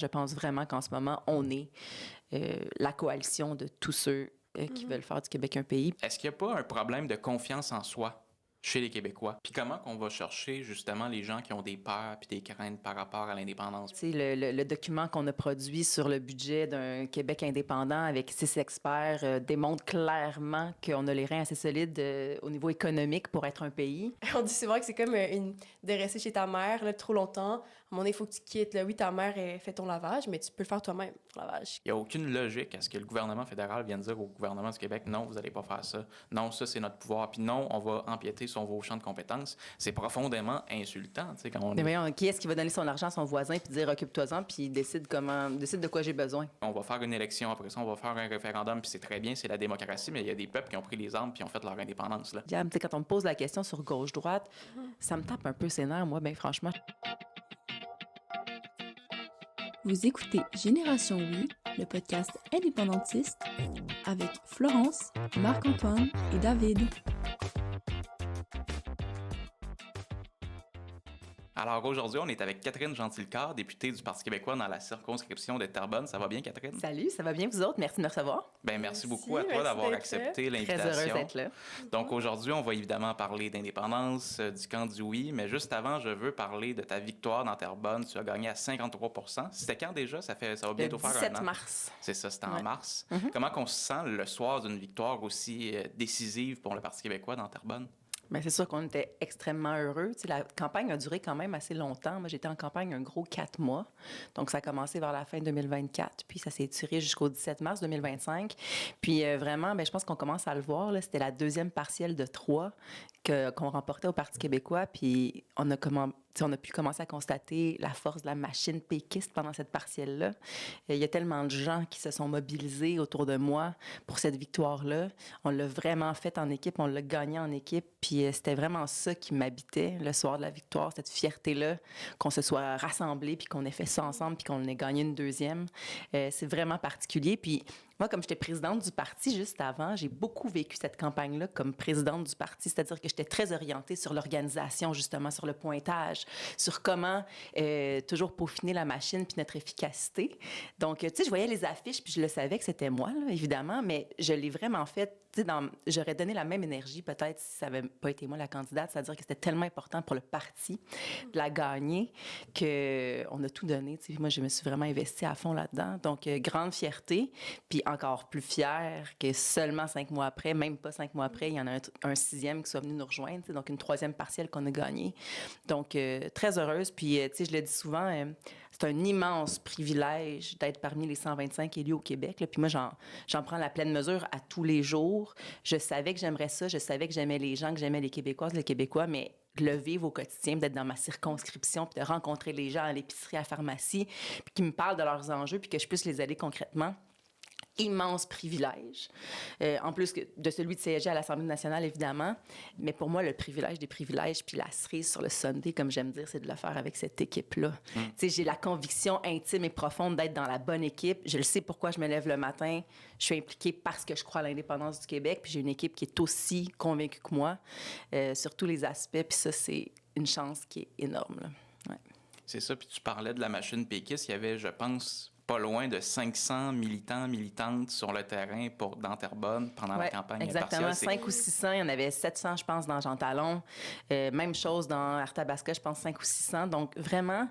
Je pense vraiment qu'en ce moment, on est la coalition de tous ceux qui veulent faire du Québec un pays. Est-ce qu'il n'y a pas un problème de confiance en soi chez les Québécois? Puis comment qu'on va chercher justement les gens qui ont des peurs puis des craintes par rapport à l'indépendance? Tu sais, le document qu'on a produit sur le budget d'un Québec indépendant avec 6 experts démontre clairement qu'on a les reins assez solides au niveau économique pour être un pays. On dit souvent que c'est comme de rester chez ta mère là, trop longtemps. À un moment donné, il faut que tu quittes. Là. Oui, ta mère fait ton lavage, mais tu peux le faire toi-même, ton lavage. Il n'y a aucune logique à ce que le gouvernement fédéral vienne dire au gouvernement du Québec, non, vous n'allez pas faire ça. Non, ça, c'est notre pouvoir. Puis non, on va empiéter sur vos champs de compétences. C'est profondément insultant, tu sais, quand on Mais voyons, qui est-ce qui va donner son argent à son voisin puis dire occupe-toi-en puis décide de quoi j'ai besoin? On va faire une élection, après ça, on va faire un référendum, puis c'est très bien, c'est la démocratie, mais il y a des peuples qui ont pris les armes puis ont fait leur indépendance, là. Diable, tu sais, quand on me pose la question sur gauche-droite, ça me tape un peu ses nerfs, moi, ben franchement. Vous écoutez Génération Oui, le podcast indépendantiste avec Florence, Marc-Antoine et David. Alors aujourd'hui, on est avec Catherine Gentilcore, députée du Parti québécois dans la circonscription de Terrebonne. Ça va bien, Catherine? Salut, ça va bien vous autres? Merci de me recevoir. Bien, merci beaucoup à toi merci d'avoir d'être accepté Très l'invitation. heureuse d'être là. Donc aujourd'hui, on va évidemment parler d'indépendance, du camp du oui, mais juste avant, je veux parler de ta victoire dans Terrebonne. Tu as gagné à 53 %. C'était quand déjà? Ça va bientôt Le faire 17 un an. mars. C'est ça, c'était en Ouais. mars. Comment qu'on se sent le soir d'une victoire aussi décisive pour le Parti québécois dans Terrebonne? Bien, c'est sûr qu'on était extrêmement heureux. Tu sais, la campagne a duré quand même assez longtemps. Moi, j'étais en campagne un gros 4 mois. Donc, ça a commencé vers la fin 2024, puis ça s'est étiré jusqu'au 17 mars 2025. Puis vraiment, bien, je pense qu'on commence à le voir. Là, c'était la deuxième partielle de 3 qu'on remportait au Parti québécois. Puis on a pu commencer à constater la force de la machine péquiste pendant cette partielle-là. Il y a tellement de gens qui se sont mobilisés autour de moi pour cette victoire-là. On l'a vraiment fait en équipe, on l'a gagné en équipe. Puis c'était vraiment ça qui m'habitait le soir de la victoire, cette fierté-là, qu'on se soit rassemblés, puis qu'on ait fait ça ensemble, puis qu'on ait gagné une deuxième. C'est vraiment particulier. Puis moi, comme j'étais présidente du parti juste avant, j'ai beaucoup vécu cette campagne-là comme présidente du parti, c'est-à-dire que j'étais très orientée sur l'organisation, justement, sur le pointage, sur comment toujours peaufiner la machine puis notre efficacité. Donc, tu sais, je voyais les affiches puis je le savais que c'était moi, là, évidemment, mais je l'ai vraiment fait, tu sais, j'aurais donné la même énergie peut-être si ça n'avait pas été moi la candidate, c'est-à-dire que c'était tellement important pour le parti de la gagner qu'on a tout donné. Tu sais, moi, je me suis vraiment investie à fond là-dedans. Donc, grande fierté, puis encore plus fière que seulement 5 mois après, même pas 5 mois après, il y en a un 6e qui soit venu nous rejoindre, tu sais, donc une 3e partielle qu'on a gagnée. Donc, très heureuse. Puis, tu sais, je le dis souvent, c'est un immense privilège d'être parmi les 125 élus au Québec. Là. Puis moi, j'en prends la pleine mesure à tous les jours. Je savais que j'aimerais ça. Je savais que j'aimais les gens, que j'aimais les Québécoises, les Québécois, mais de le vivre au quotidien, d'être dans ma circonscription, puis de rencontrer les gens à l'épicerie, à la pharmacie, puis qui me parlent de leurs enjeux, puis que je puisse les aider concrètement. Immense privilège, en plus de celui de siéger à l'Assemblée nationale, évidemment. Mais pour moi, le privilège des privilèges, puis la cerise sur le Sunday, comme j'aime dire, c'est de le faire avec cette équipe-là. Tu sais, j'ai la conviction intime et profonde d'être dans la bonne équipe. Je le sais pourquoi je me lève le matin. Je suis impliquée parce que je crois à l'indépendance du Québec, puis j'ai une équipe qui est aussi convaincue que moi sur tous les aspects. Puis ça, c'est une chance qui est énorme, là. Ouais. C'est ça, puis tu parlais de la machine péquiste. Il y avait, je pense, pas loin de 500 militants, militantes sur le terrain dans Terrebonne pendant la campagne exactement, partielle. 5 ou 600. Il y en avait 700, je pense, dans Jean Talon. Même chose dans Arthabasca, je pense 5 ou 600. Donc, vraiment,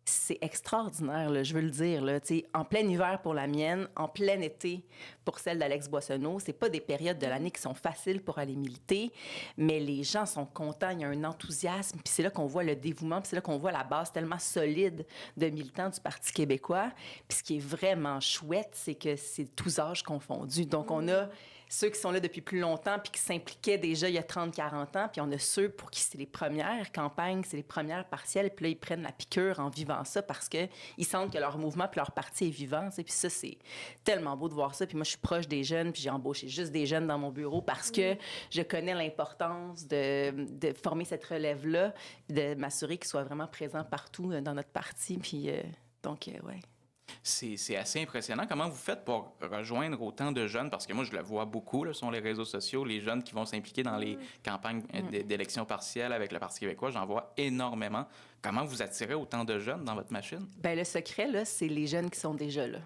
c'est extraordinaire, là, je veux le dire. Là, en plein hiver pour la mienne, en plein été pour celle d'Alex Boissonneau. C'est pas des périodes de l'année qui sont faciles pour aller militer, mais les gens sont contents, il y a un enthousiasme, puis c'est là qu'on voit le dévouement, puis c'est là qu'on voit la base tellement solide de militants du Parti québécois. Puis ce qui est vraiment chouette, c'est que c'est tous âges confondus. Donc, on a ceux qui sont là depuis plus longtemps puis qui s'impliquaient déjà il y a 30-40 ans, puis on a ceux pour qui c'est les premières campagnes, c'est les premières partielles, puis là, ils prennent la piqûre en vivant ça parce qu'ils sentent que leur mouvement puis leur parti est vivant. Puis ça, c'est tellement beau de voir ça. Puis moi, je suis proche des jeunes, puis j'ai embauché juste des jeunes dans mon bureau parce que je connais l'importance de former cette relève-là, puis de m'assurer qu'ils soient vraiment présents partout dans notre parti. Puis donc, ouais. C'est assez impressionnant. Comment vous faites pour rejoindre autant de jeunes? Parce que moi, je le vois beaucoup là, sur les réseaux sociaux, les jeunes qui vont s'impliquer dans les campagnes d'élections partielles avec le Parti québécois, j'en vois énormément. Comment vous attirez autant de jeunes dans votre machine? Bien, le secret, là, c'est les jeunes qui sont déjà là.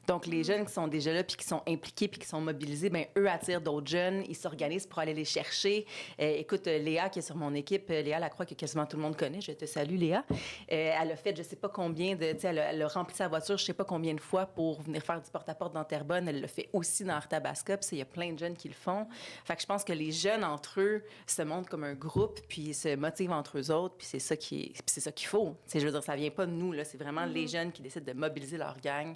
Donc, les jeunes qui sont déjà là, puis qui sont impliqués, puis qui sont mobilisés, bien, eux attirent d'autres jeunes, ils s'organisent pour aller les chercher. Écoute, Léa, qui est sur mon équipe, Léa Lacroix, que quasiment tout le monde connaît, je te salue, Léa. Elle a fait, je sais pas combien de... Tu sais, elle a rempli sa voiture, je sais pas combien de fois pour venir faire du porte-à-porte dans Terrebonne. Elle le fait aussi dans Arthabasca, puis il y a plein de jeunes qui le font. Fait que je pense que les jeunes, entre eux, se montrent comme un groupe, puis se motivent entre eux autres, puis c'est ça qu'il faut. Tu sais, je veux dire, ça vient pas de nous, là. C'est vraiment les jeunes qui décident de mobiliser leur gang,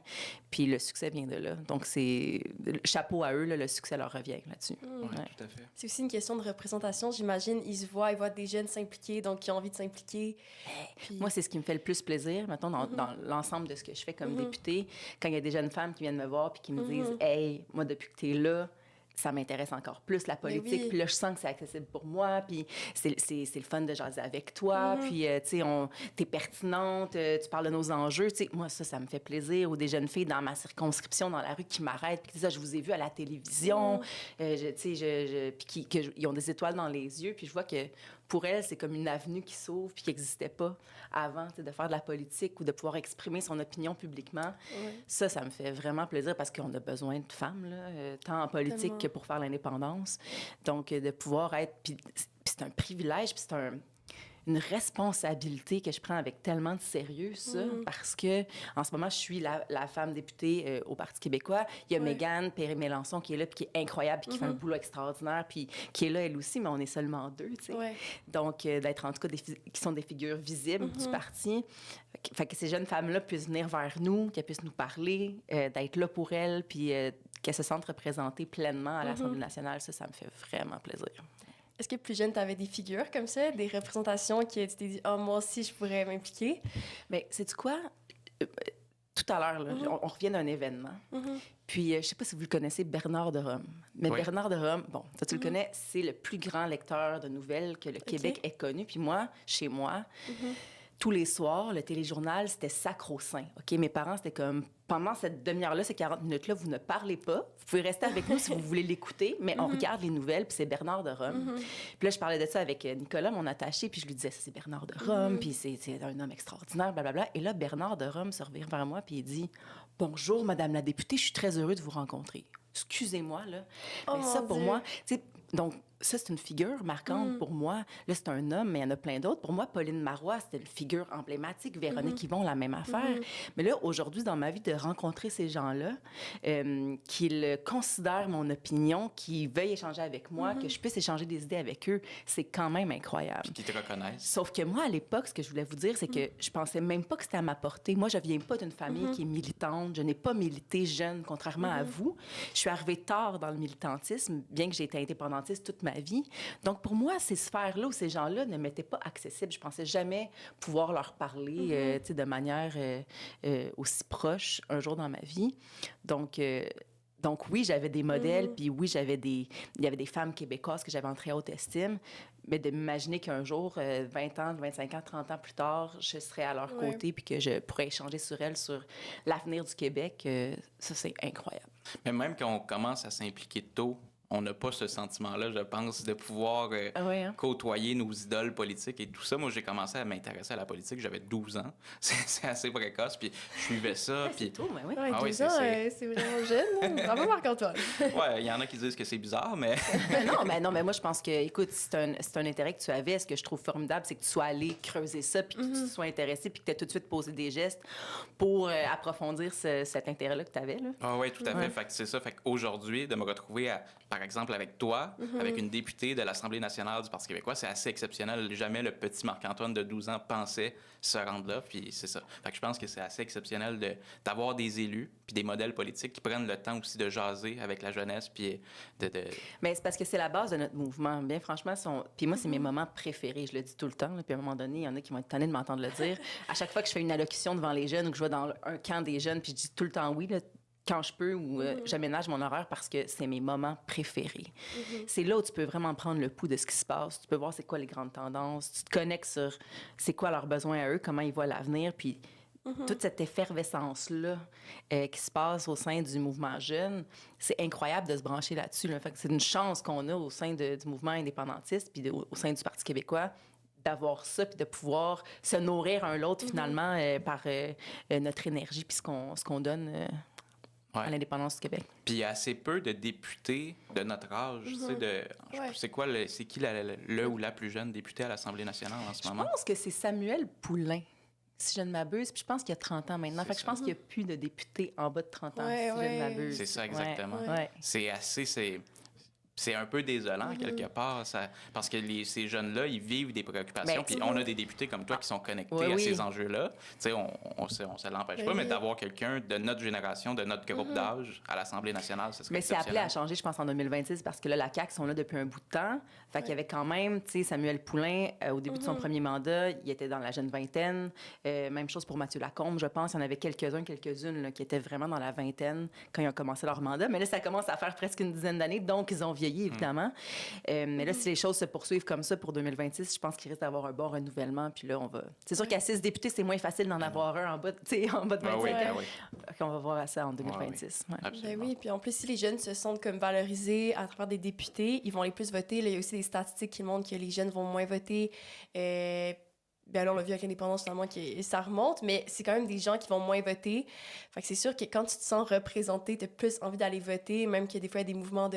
puis le succès vient de là. Donc, c'est... Chapeau à eux, là, le succès leur revient là-dessus. Oui, tout à fait. C'est aussi une question de représentation, j'imagine. Ils voient des jeunes s'impliquer, donc ils ont envie de s'impliquer. Puis... Moi, c'est ce qui me fait le plus plaisir, mettons, dans l'ensemble de ce que je fais comme députée, quand il y a des jeunes femmes qui viennent me voir puis qui me disent « Hey, moi, depuis que tu es là, ça m'intéresse encore plus, la politique. Oui. Puis là, je sens que c'est accessible pour moi. Puis c'est le fun de jaser avec toi. Puis, tu sais, t'es pertinente. Tu parles de nos enjeux. Tu sais, moi, ça me fait plaisir. Ou des jeunes filles dans ma circonscription, dans la rue, qui m'arrêtent. Puis qui disent, ah, je vous ai vu à la télévision. Tu sais, puis ils ont des étoiles dans les yeux. Puis je vois que pour elles, c'est comme une avenue qui s'ouvre puis qui n'existait pas avant, de faire de la politique ou de pouvoir exprimer son opinion publiquement. Ça me fait vraiment plaisir parce qu'on a besoin de femmes, là, tant en politique que pour faire l'indépendance. Donc, de pouvoir être... Puis c'est un privilège, puis c'est une responsabilité que je prends avec tellement de sérieux, ça, parce que en ce moment, je suis la femme députée au Parti québécois. Il y a Mégane Perry-Mélenchon qui est là, puis qui est incroyable, puis qui fait un boulot extraordinaire, puis qui est là, elle aussi, mais on est seulement deux, tu sais. Donc, d'être en tout cas qui sont des figures visibles du parti. Fait que ces jeunes femmes-là puissent venir vers nous, qu'elles puissent nous parler, d'être là pour elles, puis qu'elles se sentent représentées pleinement à l'Assemblée nationale, ça me fait vraiment plaisir. Est-ce que plus jeune, tu avais des figures comme ça, des représentations que tu t'es dit « Ah, moi aussi, je pourrais m'impliquer ». Bien, sais-tu quoi? Tout à l'heure, là, on revient d'un événement. Puis, je ne sais pas si vous le connaissez, Bernard de Rome. Mais Bernard de Rome, bon, toi, tu le connais, c'est le plus grand lecteur de nouvelles que le Québec ait connu. Puis moi, chez moi, tous les soirs, le téléjournal, c'était sacro-saint. OK? Mes parents, c'était comme, pendant cette demi-heure-là, ces 40 minutes-là, vous ne parlez pas. Vous pouvez rester avec nous si vous voulez l'écouter, mais on regarde les nouvelles, puis c'est Bernard de Rome. Puis là, je parlais de ça avec Nicolas, mon attaché, puis je lui disais, ça, c'est Bernard de Rome, puis c'est un homme extraordinaire, blablabla. Et là, Bernard de Rome se revient vers moi, puis il dit, « Bonjour, Madame la députée, je suis très heureux de vous rencontrer. » Excusez-moi, là. Mais ça, pour moi, tu sais, donc, ça, c'est une figure marquante pour moi. Là, c'est un homme, mais il y en a plein d'autres. Pour moi, Pauline Marois, c'était une figure emblématique. Véronique Yvon, la même affaire. Mais là, aujourd'hui, dans ma vie, de rencontrer ces gens-là, qu'ils considèrent mon opinion, qu'ils veuillent échanger avec moi, que je puisse échanger des idées avec eux, c'est quand même incroyable. Puis qu'ils te reconnaissent. Sauf que moi, à l'époque, ce que je voulais vous dire, c'est que je pensais même pas que c'était à ma portée. Moi, je viens pas d'une famille qui est militante. Je n'ai pas milité jeune, contrairement à vous. Je suis arrivée tard dans le militantisme, bien que j'ai été indépendantiste toute ma vie. Donc, pour moi, ces sphères-là ou ces gens-là ne m'étaient pas accessibles. Je pensais jamais pouvoir leur parler de manière aussi proche un jour dans ma vie. Donc oui, j'avais des modèles, puis oui, il y avait des femmes québécoises que j'avais en très haute estime, mais de m'imaginer qu'un jour, 20 ans, 25 ans, 30 ans plus tard, je serais à leur côté, puis que je pourrais échanger sur elles, sur l'avenir du Québec, ça, c'est incroyable. Mais même quand on commence à s'impliquer tôt, on n'a pas ce sentiment-là, je pense, de pouvoir côtoyer nos idoles politiques et tout ça. Moi, j'ai commencé à m'intéresser à la politique, j'avais 12 ans. C'est assez précoce, puis je suivais ça. Puis... C'est tout, mais oui. Ouais, 12 ans, c'est vraiment jeune. Bravo, Marc-Antoine. Ouais, il y en a qui disent que c'est bizarre, mais... non, mais moi, je pense que, écoute, c'est un intérêt que tu avais. Ce que je trouve formidable, c'est que tu sois allé creuser ça, puis que tu te sois intéressé, puis que tu aies tout de suite posé des gestes pour approfondir cet intérêt-là que tu avais. Ah oui, tout à fait. Fait que c'est ça. Fait qu'aujourd'hui, de me retrouver par exemple, avec toi, avec une députée de l'Assemblée nationale du Parti québécois, c'est assez exceptionnel. Jamais le petit Marc-Antoine de 12 ans pensait se rendre là, puis c'est ça. Fait que je pense que c'est assez exceptionnel d'avoir des élus puis des modèles politiques qui prennent le temps aussi de jaser avec la jeunesse, puis Mais c'est parce que c'est la base de notre mouvement. Bien franchement, puis moi, c'est mes moments préférés. Je le dis tout le temps. Là, puis à un moment donné, il y en a qui vont être tannés de m'entendre le dire. À chaque fois que je fais une allocution devant les jeunes ou que je vais dans un camp des jeunes, puis je dis tout le temps oui, là, quand je peux ou j'aménage mon horaire parce que c'est mes moments préférés. C'est là où tu peux vraiment prendre le pouls de ce qui se passe. Tu peux voir c'est quoi les grandes tendances. Tu te connectes sur c'est quoi leurs besoins à eux, comment ils voient l'avenir. Puis toute cette effervescence-là qui se passe au sein du mouvement jeune, c'est incroyable de se brancher là-dessus. Là. Fait que c'est une chance qu'on a au sein du mouvement indépendantiste puis au sein du Parti québécois d'avoir ça, puis de pouvoir se nourrir un l'autre, finalement, par notre énergie, puis ce qu'on donne à l'indépendance du Québec. Puis il y a assez peu de députés de notre âge. Tu sais, c'est qui le ou la plus jeune députée à l'Assemblée nationale en ce moment? Je pense que c'est Samuel Poulain, si je ne m'abuse. Puis je pense qu'il y a 30 ans maintenant. Fait que je pense qu'il n'y a plus de députés en bas de 30 ans, si je ne m'abuse. C'est ça, exactement. Ouais. C'est un peu désolant, quelque part, parce que ces jeunes-là, ils vivent des préoccupations. Puis on a des députés comme toi qui sont connectés à ces enjeux-là. Tu sais, on se l'empêche pas, mais d'avoir quelqu'un de notre génération, de notre groupe d'âge à l'Assemblée nationale, ça serait Mais c'est appelé à changer, je pense, en 2026, parce que là, la CAQ sont là depuis un bout de temps. Fait qu'il y avait quand même, tu sais, Samuel Poulain, au début de son premier mandat, il était dans la jeune vingtaine. Même chose pour Mathieu Lacombe, je pense. Il y en avait quelques-unes là, qui étaient vraiment dans la vingtaine quand ils ont commencé leur mandat. Mais là, ça commence à faire presque une dizaine d'années, donc ils ont vieilli, évidemment. Mais là, si les choses se poursuivent comme ça pour 2026, je pense qu'il risque d'avoir un bon renouvellement. Puis là, on va... C'est sûr qu'à 6 députés, c'est moins facile d'en avoir un en bas de 25 ans. On va voir ça en 2026. Ben oui, puis en plus, si les jeunes se sentent comme valorisés à travers des députés, ils vont aller plus voter. Là, il y a aussi des statistiques qui montrent que les jeunes vont moins voter. Bien là, on l'a vu avec l'indépendance, finalement, ça remonte, mais c'est quand même des gens qui vont moins voter. Fait que c'est sûr que quand tu te sens représenté, tu as plus envie d'aller voter, même que des fois, il y a des mouvements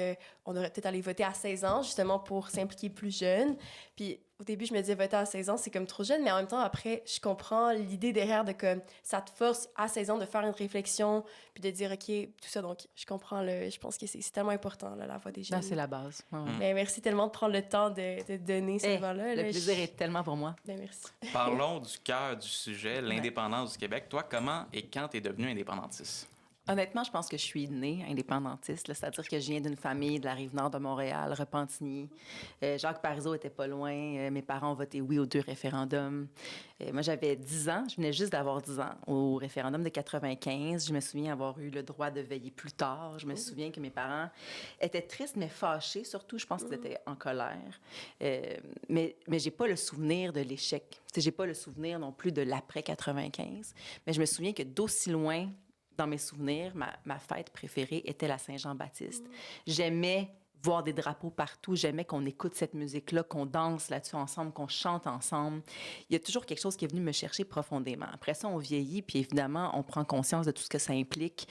on devrait peut-être aller voter à 16 ans, justement, pour s'impliquer plus jeune. Puis au début, je me disais, voter à 16 ans, c'est comme trop jeune, mais en même temps, après, je comprends l'idée derrière de comme ça te force à 16 ans de faire une réflexion, puis de dire, OK, tout ça. Donc, je comprends, je pense que c'est tellement important, là, la voix des jeunes. C'est la base. Mais merci tellement de prendre le temps de donner ce voix-là. Le plaisir est tellement pour moi. Ben, merci. Parlons du cœur du sujet, l'indépendance du Québec. Toi, comment et quand tu es devenu indépendantiste? Honnêtement, je pense que je suis née indépendantiste, là, c'est-à-dire que je viens d'une famille de la Rive-Nord de Montréal, Repentigny. Jacques Parizeau était pas loin. Mes parents ont voté oui aux 2 référendums. Moi, j'avais 10 ans. Je venais juste d'avoir 10 ans au référendum de 95. Je me souviens avoir eu le droit de veiller plus tard. Je me souviens que mes parents étaient tristes, mais fâchés. Surtout, je pense qu'ils étaient en colère. Mais j'ai pas le souvenir de l'échec. J'ai pas le souvenir non plus de l'après 95. Mais je me souviens que d'aussi loin, dans mes souvenirs, ma fête préférée était la Saint-Jean-Baptiste. J'aimais voir des drapeaux partout. J'aimais qu'on écoute cette musique-là, qu'on danse là-dessus ensemble, qu'on chante ensemble. Il y a toujours quelque chose qui est venu me chercher profondément. Après ça, on vieillit, puis évidemment, on prend conscience de tout ce que ça implique,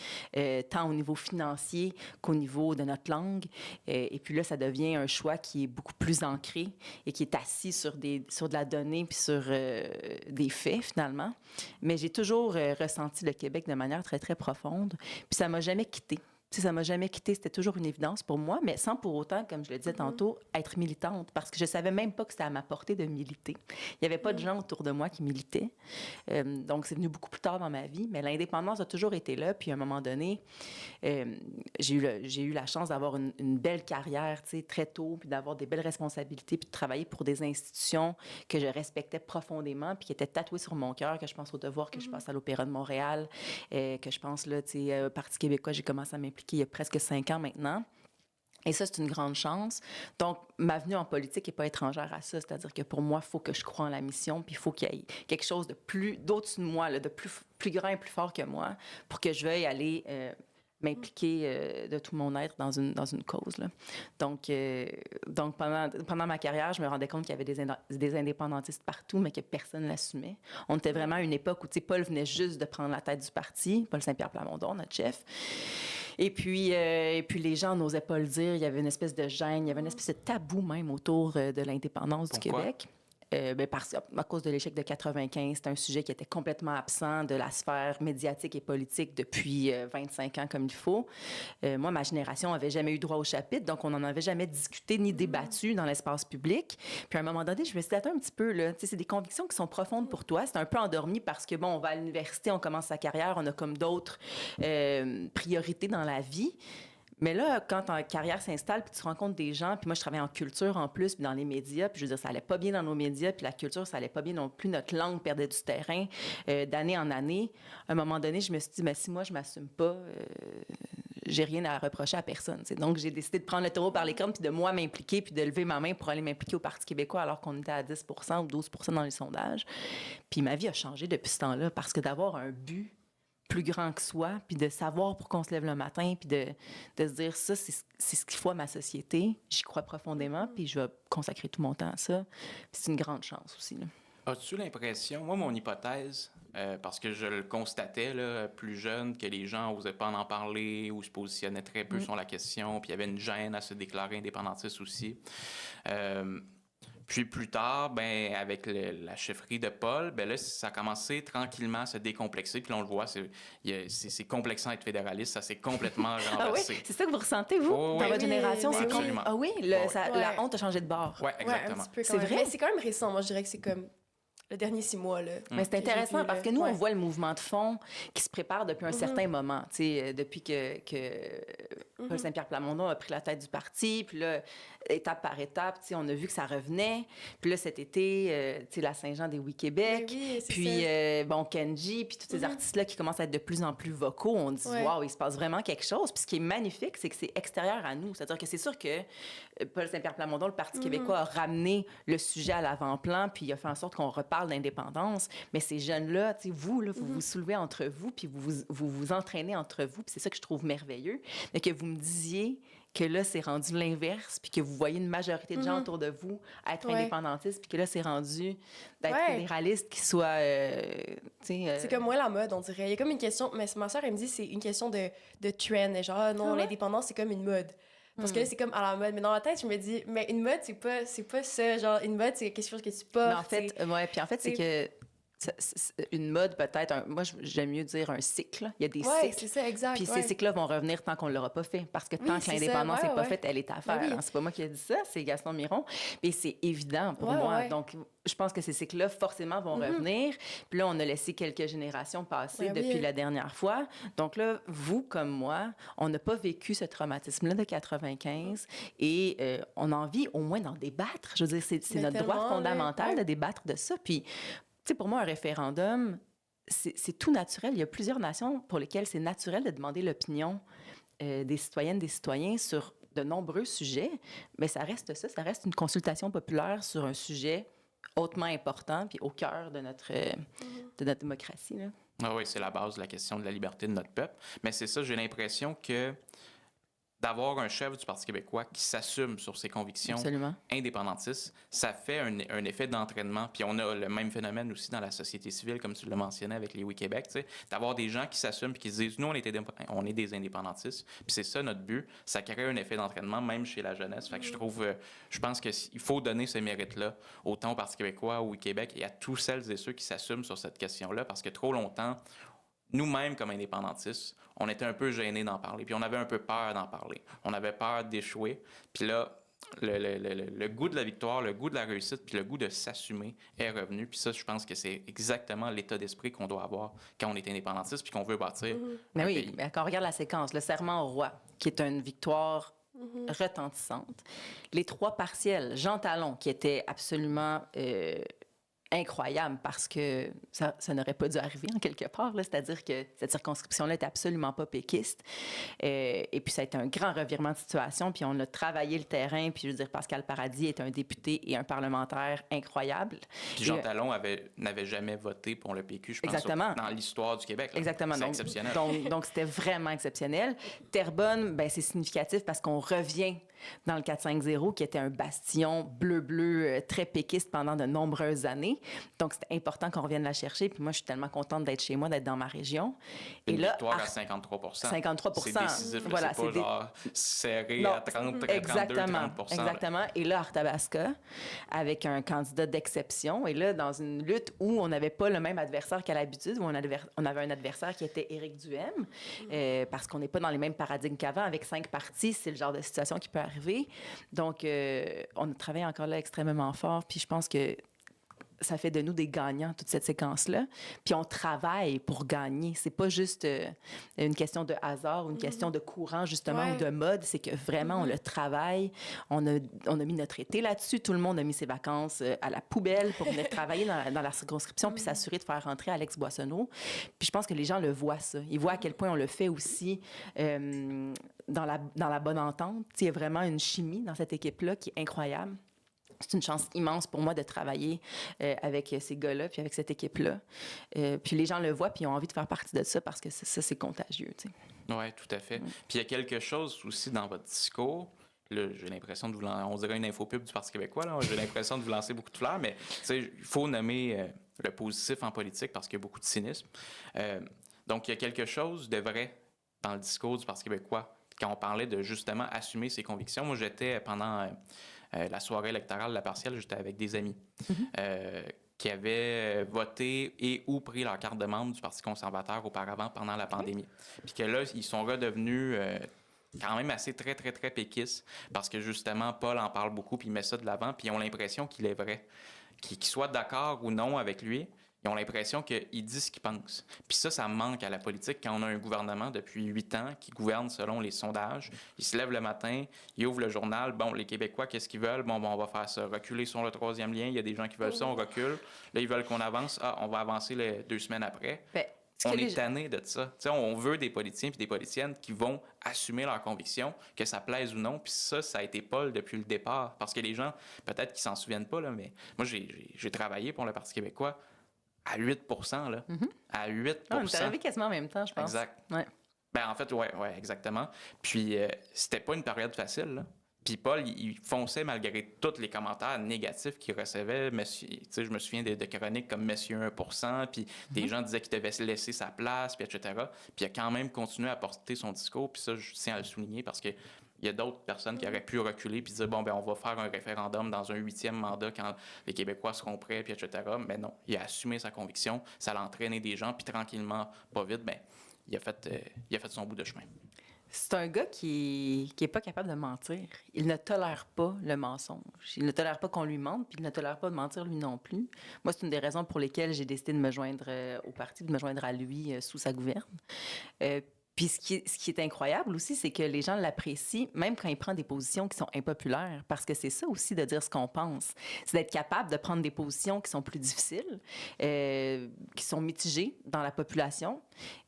tant au niveau financier qu'au niveau de notre langue. Et puis là, ça devient un choix qui est beaucoup plus ancré et qui est assis sur de la donnée puis sur des faits, finalement. Mais j'ai toujours ressenti le Québec de manière très, très profonde. Puis ça m'a jamais quittée. Ça m'a jamais quitté, c'était toujours une évidence pour moi, mais sans pour autant, comme je le disais tantôt, être militante, parce que je savais même pas que c'était à ma portée de militer. Il y avait pas de gens autour de moi qui militaient, donc c'est venu beaucoup plus tard dans ma vie, mais l'indépendance a toujours été là, puis à un moment donné, j'ai eu la chance d'avoir une belle carrière, très tôt, puis d'avoir des belles responsabilités, puis de travailler pour des institutions que je respectais profondément, puis qui étaient tatouées sur mon cœur, que je pense au Devoir, que je passe à l'Opéra de Montréal, que je pense, là, au Parti québécois, j'ai commencé à m'impliquer il y a presque 5 ans maintenant. Et ça, c'est une grande chance. Donc, ma venue en politique n'est pas étrangère à ça. C'est-à-dire que pour moi, il faut que je croie en la mission, puis il faut qu'il y ait quelque chose d'au-dessus de moi, là, de plus grand et plus fort que moi, pour que je veuille aller m'impliquer de tout mon être dans une cause. Là. Donc pendant ma carrière, je me rendais compte qu'il y avait des indépendantistes partout, mais que personne ne l'assumait. On était vraiment à une époque où Paul venait juste de prendre la tête du parti, Paul Saint-Pierre Plamondon, notre chef. Et puis les gens n'osaient pas le dire. Il y avait une espèce de gêne, il y avait une espèce de tabou même autour de l'indépendance du Québec. À cause de l'échec de 95, c'est un sujet qui était complètement absent de la sphère médiatique et politique depuis 25 ans comme il faut. Moi, ma génération n'avait jamais eu droit au chapitre, donc on n'en avait jamais discuté ni débattu dans l'espace public. Puis à un moment donné, je me suis dit, attends un petit peu, là, c'est des convictions qui sont profondes pour toi. C'est un peu endormi parce que, bon, on va à l'université, on commence sa carrière, on a comme d'autres priorités dans la vie. Mais là, quand ta carrière s'installe, puis tu rencontres des gens, puis moi, je travaillais en culture en plus, puis dans les médias, puis je veux dire, ça allait pas bien dans nos médias, puis la culture, ça allait pas bien non plus. Notre langue perdait du terrain d'année en année. À un moment donné, je me suis dit, mais si moi, je m'assume pas, j'ai rien à reprocher à personne. T'sais. Donc, j'ai décidé de prendre le taureau par les cornes, puis de moi m'impliquer, puis de lever ma main pour aller m'impliquer au Parti québécois, alors qu'on était à 10 ou 12 % dans les sondages. Puis ma vie a changé depuis ce temps-là, parce que d'avoir un but, plus grand que soi, puis de savoir pourquoi on se lève le matin, puis de se dire, ça, c'est ce qu'il faut à ma société. J'y crois profondément, puis je vais consacrer tout mon temps à ça. Puis c'est une grande chance aussi, là. As-tu l'impression, moi, mon hypothèse, parce que je le constatais là, plus jeune, que les gens n'osaient pas en parler ou se positionnaient très peu sur la question, puis il y avait une gêne à se déclarer indépendantiste aussi. Puis plus tard, ben, avec la chefferie de Paul, ben là, ça a commencé tranquillement à se décomplexer. Puis là, on le voit, c'est complexant d'être fédéraliste, ça s'est complètement renversé. Ah oui? C'est ça que vous ressentez, vous, Oh, dans oui. votre génération? Oui, C'est comme... absolument. Ah oui? Ouais. La honte a changé de bord. Oui, Ouais, un exactement. petit peu quand C'est même. vrai? Mais c'est quand même récent. Moi, je dirais que c'est comme le dernier 6 mois, là. Mais c'est que j'ai intéressant vu, parce là. que nous, Ouais. on voit le mouvement de fond qui se prépare depuis un certain moment. Tu sais, depuis que Paul Saint-Pierre Plamondon a pris la tête du parti, puis là, étape par étape, tu sais, on a vu que ça revenait. Puis là, cet été, tu sais, la Saint-Jean des Oui-Québec, Ben oui, c'est puis ça. bon, Kenji, puis tous ces artistes-là qui commencent à être de plus en plus vocaux, on dit, Ouais. waouh, il se passe vraiment quelque chose. Puis ce qui est magnifique, c'est que c'est extérieur à nous. C'est-à-dire que c'est sûr que Paul Saint-Pierre Plamondon, le Parti québécois, a ramené le sujet à l'avant-plan, puis il a fait en sorte qu'on reparle d'indépendance. Mais ces jeunes-là, tu sais, vous, là, vous vous soulevez entre vous, puis vous entraînez entre vous, puis c'est ça que je trouve merveilleux. Mais que vous me disiez que là, c'est rendu l'inverse, puis que vous voyez une majorité de gens autour de vous être Ouais. indépendantistes, puis que là, c'est rendu d'être Ouais. fédéraliste qui soit, tu sais... C'est comme moi la mode, on dirait. Il y a comme une question, mais ma soeur, elle me dit c'est une question de trend. Et genre, ah non, ouais? l'indépendance, c'est comme une mode. Parce que là, c'est comme à la mode. Mais dans la tête, je me dis, mais une mode, c'est pas ça. Genre, une mode, c'est quelque chose que tu portes. Mais en fait, ouais, puis en fait, c'est que une mode, peut-être, moi, j'aime mieux dire un cycle. Il y a des ouais, cycles. c'est ça, exact. Puis ouais. ces cycles-là vont revenir tant qu'on ne l'aura pas fait. Parce que Oui, tant que c'est l'indépendance ça, n'est ouais, pas ouais. faite, elle est à faire. oui. Hein. C'est pas moi qui ai dit ça, c'est Gaston Miron. Mais c'est évident pour Ouais, moi. ouais. Donc, je pense que ces cycles-là, forcément, vont revenir. Puis là, on a laissé quelques générations passer Ouais, depuis oui. la dernière fois. Donc là, vous, comme moi, on n'a pas vécu ce traumatisme-là de 95 et on a envie au moins d'en débattre. Je veux dire, c'est Mais notre droit tellement, fondamental ouais. de débattre de ça. Puis, tu sais, pour moi, un référendum, c'est tout naturel. Il y a plusieurs nations pour lesquelles c'est naturel de demander l'opinion des citoyennes, des citoyens sur de nombreux sujets, mais ça reste une consultation populaire sur un sujet hautement important puis au cœur de notre démocratie. Là. Ah oui, c'est la base de la question de la liberté de notre peuple. Mais c'est ça, j'ai l'impression que d'avoir un chef du Parti québécois qui s'assume sur ses convictions Absolument. indépendantistes, ça fait un effet d'entraînement. Puis on a le même phénomène aussi dans la société civile, comme tu l'as mentionné avec les Oui-Québec, tu sais, d'avoir des gens qui s'assument et qui se disent, nous, on est des indépendantistes. Puis c'est ça notre but. Ça crée un effet d'entraînement, même chez la jeunesse. Fait que je pense qu'il faut donner ce mérite-là, autant au Parti québécois, au Oui-Québec et à tous celles et ceux qui s'assument sur cette question-là, parce que trop longtemps, nous-mêmes, comme indépendantistes, on était un peu gênés d'en parler. Puis on avait un peu peur d'en parler. On avait peur d'échouer. Puis là, le goût de la victoire, le goût de la réussite, puis le goût de s'assumer est revenu. Puis ça, je pense que c'est exactement l'état d'esprit qu'on doit avoir quand on est indépendantiste puis qu'on veut bâtir Mais un oui, pays. mais quand on regarde la séquence, le serment au roi, qui est une victoire retentissante. Les 3 partiels, Jean Talon, qui était absolument incroyable parce que ça n'aurait pas dû arriver en quelque part. Là. C'est-à-dire que cette circonscription-là n'était absolument pas péquiste. Et puis, ça a été un grand revirement de situation. Puis, on a travaillé le terrain. Puis, je veux dire, Pascal Paradis est un député et un parlementaire incroyable. Puis Jean Talon n'avait jamais voté pour le PQ, je pense, Exactement. dans l'histoire du Québec. Là. Exactement. C'est exceptionnel. Donc, c'était vraiment exceptionnel. Terrebonne, ben, c'est significatif parce qu'on revient dans le 450, qui était un bastion bleu-bleu très péquiste pendant de nombreuses années. Donc, c'était important qu'on revienne la chercher. Puis moi, je suis tellement contente d'être chez moi, d'être dans ma région. Une Et là, victoire à 53 53 C'est décisif. Là, Voilà, c'est pas genre serré Non, à 30, 32, exactement, 30 exactement. Et là, Arthabasca, avec un candidat d'exception. Et là, dans une lutte où on n'avait pas le même adversaire qu'à l'habitude, où on avait un adversaire qui était Éric Duhaime, parce qu'on n'est pas dans les mêmes paradigmes qu'avant. Avec 5 partis, c'est le genre de situation qui peut arriver. Donc, on a travaillé encore là extrêmement fort. Puis je pense que ça fait de nous des gagnants, toute cette séquence-là. Puis on travaille pour gagner. C'est pas juste une question de hasard ou une question de courant, justement, ou de mode. C'est que vraiment, on le travaille. On a mis notre été là-dessus. Tout le monde a mis ses vacances à la poubelle pour venir travailler dans la circonscription puis s'assurer de faire rentrer Alex Boissonneau. Puis je pense que les gens le voient, ça. Ils voient à quel point on le fait aussi dans la bonne entente. Il y a vraiment une chimie dans cette équipe-là qui est incroyable. c'est une chance immense pour moi de travailler avec ces gars-là, puis avec cette équipe-là. Puis les gens le voient, puis ils ont envie de faire partie de ça parce que ça, c'est contagieux, tu sais. Oui, tout à fait. Puis il y a quelque chose aussi dans votre discours. Là, j'ai l'impression de vous lancer, on dirait une infopub du Parti québécois, là. J'ai l'impression de vous lancer beaucoup de fleurs, mais il faut nommer le positif en politique parce qu'il y a beaucoup de cynisme. Donc, il y a quelque chose de vrai dans le discours du Parti québécois quand on parlait de justement assumer ses convictions. Moi, j'étais pendant la soirée électorale, la partielle, j'étais avec des amis qui avaient voté et ou pris leur carte de membre du Parti conservateur auparavant pendant la pandémie. Puis que là, ils sont redevenus quand même assez très, très, très péquistes parce que justement, Paul en parle beaucoup puis il met ça de l'avant puis ils ont l'impression qu'il est vrai. Qu'ils soient d'accord ou non avec lui, ils ont l'impression qu'il dit ce qu'il pense. Puis ça manque à la politique quand on a un gouvernement depuis 8 ans qui gouverne selon les sondages. Il se lève le matin, il ouvre le journal. Bon, les Québécois, qu'est-ce qu'ils veulent? Bon, on va faire ça. Reculer sur le 3e lien. Il y a des gens qui veulent ça, on recule. Là, ils veulent qu'on avance. Ah, on va avancer 2 semaines après. On est tanné de ça. T'sais, on veut des politiciens et des politiciennes qui vont assumer leurs convictions, que ça plaise ou non. Puis ça a été Paul depuis le départ. Parce que les gens, peut-être qu'ils s'en souviennent pas, là, mais moi, j'ai travaillé pour le Parti québécois à 8 là. À 8 On est arrivé quasiment en même temps, je pense. Exact. Ouais. Ben, en fait, ouais, exactement. Puis c'était pas une période facile, là. Puis Paul, il fonçait malgré tous les commentaires négatifs qu'il recevait. Je me souviens de chroniques comme Monsieur 1%, puis des gens disaient qu'il devait laisser sa place, puis etc. Puis il a quand même continué à porter son discours, puis ça, je tiens à le souligner parce que il y a d'autres personnes qui auraient pu reculer puis dire, bon, ben on va faire un référendum dans un 8e mandat quand les Québécois seront prêts, puis etc. Mais non, il a assumé sa conviction, ça l'a entraîné des gens, puis tranquillement, pas vite, ben il a fait son bout de chemin. C'est un gars qui est pas capable de mentir. Il ne tolère pas le mensonge. Il ne tolère pas qu'on lui mente, puis il ne tolère pas de mentir lui non plus. Moi, c'est une des raisons pour lesquelles j'ai décidé de me joindre au parti, de me joindre à lui sous sa gouverne. Puis ce qui est incroyable aussi, c'est que les gens l'apprécient, même quand il prend des positions qui sont impopulaires, parce que c'est ça aussi de dire ce qu'on pense. C'est d'être capable de prendre des positions qui sont plus difficiles, qui sont mitigées dans la population,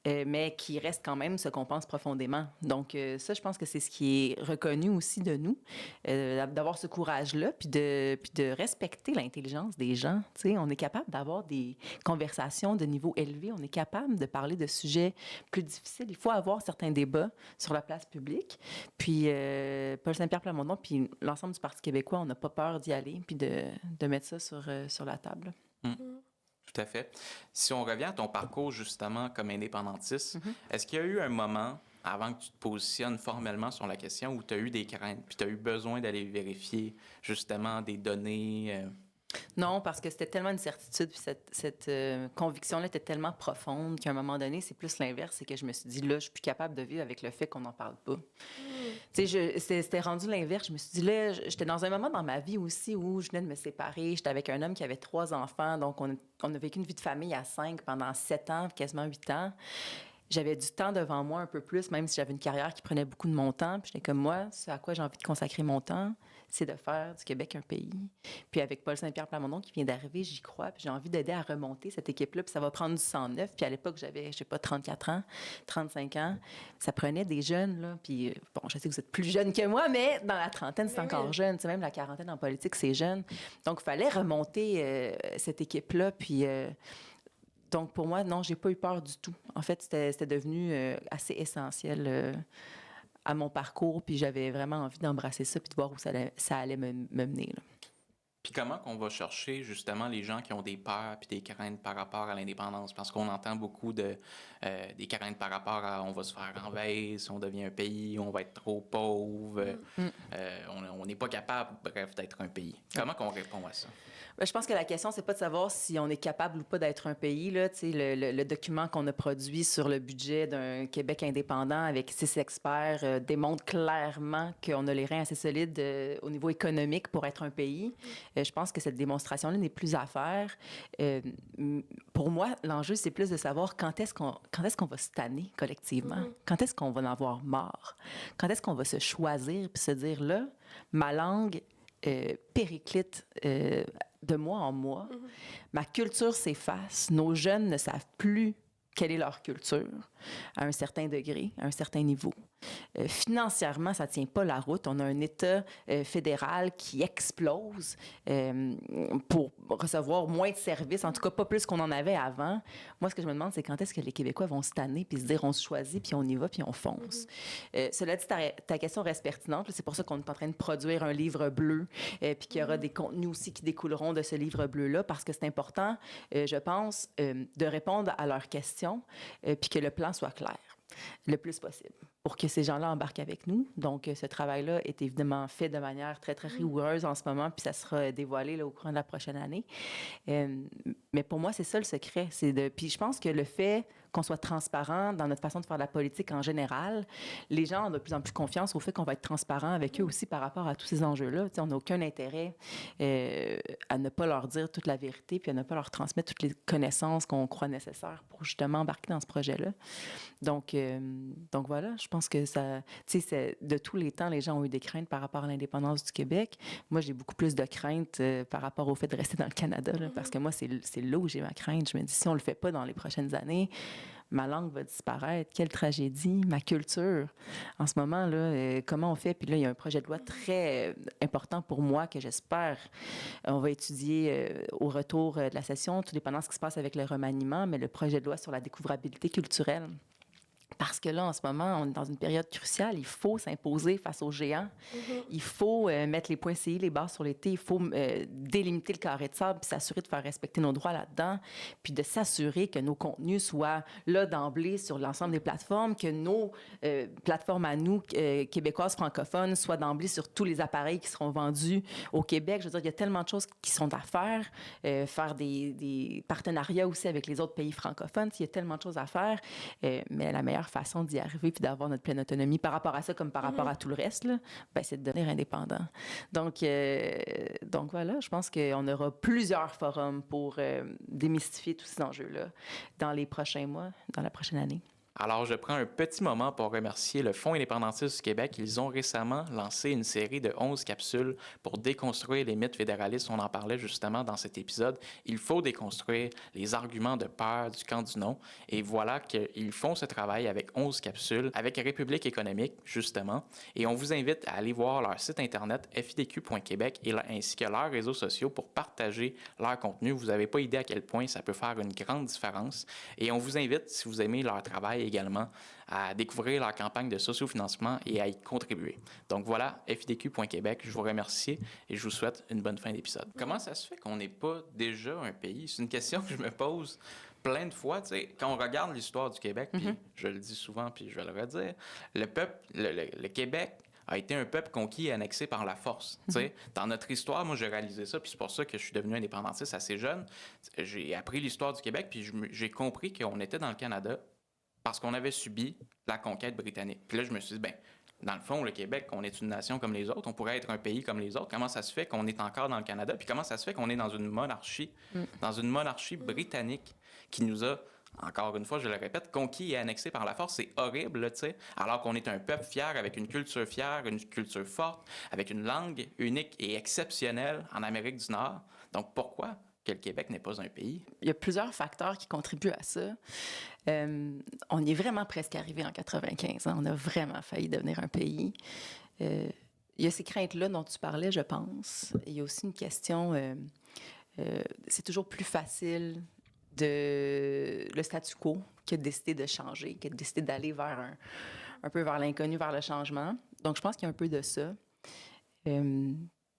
mais qui restent quand même ce qu'on pense profondément. Donc ça, je pense que c'est ce qui est reconnu aussi de nous, d'avoir ce courage-là, puis de respecter l'intelligence des gens. Tu sais, on est capable d'avoir des conversations de niveau élevé, on est capable de parler de sujets plus difficiles. Il faut avoir certains débats sur la place publique. Puis Paul Saint-Pierre Plamondon, puis l'ensemble du Parti québécois, on n'a pas peur d'y aller, puis de mettre ça sur la table. Tout à fait. Si on revient à ton parcours, justement, comme indépendantiste, est-ce qu'il y a eu un moment, avant que tu te positionnes formellement sur la question, où tu as eu des craintes, puis tu as eu besoin d'aller vérifier, justement, des données? Non, parce que c'était tellement une certitude, puis cette conviction-là était tellement profonde qu'à un moment donné, c'est plus l'inverse, c'est que je me suis dit, là, je suis plus capable de vivre avec le fait qu'on n'en parle pas. Tu sais, c'était rendu l'inverse. Je me suis dit, là, j'étais dans un moment dans ma vie aussi où je venais de me séparer. J'étais avec un homme qui avait 3 enfants, donc on a vécu une vie de famille à 5 pendant 7 ans, quasiment 8 ans. J'avais du temps devant moi un peu plus, même si j'avais une carrière qui prenait beaucoup de mon temps. Puis j'étais comme moi, ce à quoi j'ai envie de consacrer mon temps, c'est de faire du Québec un pays. Puis avec Paul Saint-Pierre Plamondon qui vient d'arriver, j'y crois. Puis j'ai envie d'aider à remonter cette équipe-là. Puis ça va prendre du sang neuf. Puis à l'époque, j'avais, je sais pas, 34 ans, 35 ans. Ça prenait des jeunes, là. Puis bon, je sais que vous êtes plus jeune que moi, mais dans la trentaine, c'est encore jeune. Tu sais, même la quarantaine en politique, c'est jeune. Donc, il fallait remonter cette équipe-là. Puis... donc, pour moi, non, j'ai pas eu peur du tout. En fait, c'était devenu assez essentiel à mon parcours, puis j'avais vraiment envie d'embrasser ça puis de voir où ça allait me mener, là. Puis comment qu'on va chercher justement les gens qui ont des peurs puis des craintes par rapport à l'indépendance? Parce qu'on entend beaucoup des craintes par rapport à on va se faire envahir, on devient un pays, on va être trop pauvre, on n'est pas capable, bref, d'être un pays. Comment qu'on répond à ça? Ben, je pense que la question, c'est pas de savoir si on est capable ou pas d'être un pays. Là. Le document qu'on a produit sur le budget d'un Québec indépendant avec 6 experts démontre clairement qu'on a les reins assez solides au niveau économique pour être un pays. Je pense que cette démonstration-là n'est plus à faire. Pour moi, l'enjeu, c'est plus de savoir quand est-ce qu'on va se tanner collectivement, quand est-ce qu'on va en avoir marre, quand est-ce qu'on va se choisir puis se dire, là, ma langue périclite de mois en mois, ma culture s'efface, nos jeunes ne savent plus quelle est leur culture. à un certain degré, à un certain niveau. Financièrement, ça ne tient pas la route. On a un État fédéral qui explose pour recevoir moins de services, en tout cas pas plus qu'on en avait avant. Moi, ce que je me demande, c'est quand est-ce que les Québécois vont se tanner puis se dire on se choisit, puis on y va, puis on fonce. Cela dit, ta question reste pertinente. C'est pour ça qu'on est en train de produire un livre bleu, puis qu'il y aura des contenus aussi qui découleront de ce livre bleu-là, parce que c'est important, je pense, de répondre à leurs questions, puis que le plan soit clair le plus possible pour que ces gens-là embarquent avec nous. Donc, ce travail-là est évidemment fait de manière très, très rigoureuse en ce moment, puis ça sera dévoilé là, au courant de la prochaine année. Mais pour moi, c'est ça le secret. Puis je pense que le fait qu'on soit transparent dans notre façon de faire de la politique en général, les gens ont de plus en plus confiance au fait qu'on va être transparent avec eux aussi par rapport à tous ces enjeux-là. T'sais, on n'a aucun intérêt à ne pas leur dire toute la vérité puis à ne pas leur transmettre toutes les connaissances qu'on croit nécessaires pour justement embarquer dans ce projet-là. Donc voilà, je pense que ça... Tu sais, de tous les temps, les gens ont eu des craintes par rapport à l'indépendance du Québec. Moi, j'ai beaucoup plus de craintes par rapport au fait de rester dans le Canada, là, parce que moi, c'est là où j'ai ma crainte. Je me dis, si on le fait pas dans les prochaines années, ma langue va disparaître. Quelle tragédie. Ma culture. En ce moment, là, comment on fait? Puis là, il y a un projet de loi très important pour moi que j'espère on va étudier au retour de la session, tout dépendant de ce qui se passe avec le remaniement, mais le projet de loi sur la découvrabilité culturelle. Parce que là, en ce moment, on est dans une période cruciale. Il faut s'imposer face aux géants. Il faut mettre les points CI, les barres sur les T. Il faut délimiter le carré de sable puis s'assurer de faire respecter nos droits là-dedans, puis de s'assurer que nos contenus soient là d'emblée sur l'ensemble des plateformes, que nos plateformes à nous, québécoises francophones, soient d'emblée sur tous les appareils qui seront vendus au Québec. Je veux dire, il y a tellement de choses qui sont à faire. Faire des partenariats aussi avec les autres pays francophones. Il y a tellement de choses à faire. Mais la meilleure façon d'y arriver puis d'avoir notre pleine autonomie par rapport à ça comme par rapport à tout le reste, là, ben, c'est de devenir indépendant. Donc voilà, je pense qu'on aura plusieurs forums pour démystifier tous ces enjeux-là dans les prochains mois, dans la prochaine année. Alors, je prends un petit moment pour remercier le Fonds indépendantiste du Québec. Ils ont récemment lancé une série de 11 capsules pour déconstruire les mythes fédéralistes. On en parlait justement dans cet épisode. Il faut déconstruire les arguments de peur du camp du non. Et voilà qu'ils font ce travail avec 11 capsules, avec République économique, justement. Et on vous invite à aller voir leur site internet fidq.québec ainsi que leurs réseaux sociaux pour partager leur contenu. Vous n'avez pas idée à quel point ça peut faire une grande différence. Et on vous invite, si vous aimez leur travail également, à découvrir leur campagne de sociofinancement et à y contribuer. Donc voilà, fidq.québec, je vous remercie et je vous souhaite une bonne fin d'épisode. Comment ça se fait qu'on n'est pas déjà un pays? C'est une question que je me pose plein de fois. Tu sais, quand on regarde l'histoire du Québec, puis je le dis souvent, puis je vais le redire, le peuple, le Québec a été un peuple conquis et annexé par la force. Dans notre histoire, moi, j'ai réalisé ça, puis c'est pour ça que je suis devenu indépendantiste assez jeune. J'ai appris l'histoire du Québec, puis j'ai compris qu'on était dans le Canada parce qu'on avait subi la conquête britannique. Puis là, je me suis dit, bien, dans le fond, le Québec, on est une nation comme les autres, on pourrait être un pays comme les autres. Comment ça se fait qu'on est encore dans le Canada? Puis comment ça se fait qu'on est dans une monarchie britannique qui nous a, encore une fois, je le répète, conquis et annexé par la force? C'est horrible, là, tu sais, alors qu'on est un peuple fier, avec une culture fière, une culture forte, avec une langue unique et exceptionnelle en Amérique du Nord. Donc, pourquoi que le Québec n'est pas un pays? Il y a plusieurs facteurs qui contribuent à ça. On y est vraiment presque arrivé en 95. Hein? On a vraiment failli devenir un pays. Il y a ces craintes-là dont tu parlais, je pense. Il y a aussi une question... c'est toujours plus facile le statu quo que de décider de changer, que de décider d'aller vers un peu vers l'inconnu, vers le changement. Donc, je pense qu'il y a un peu de ça.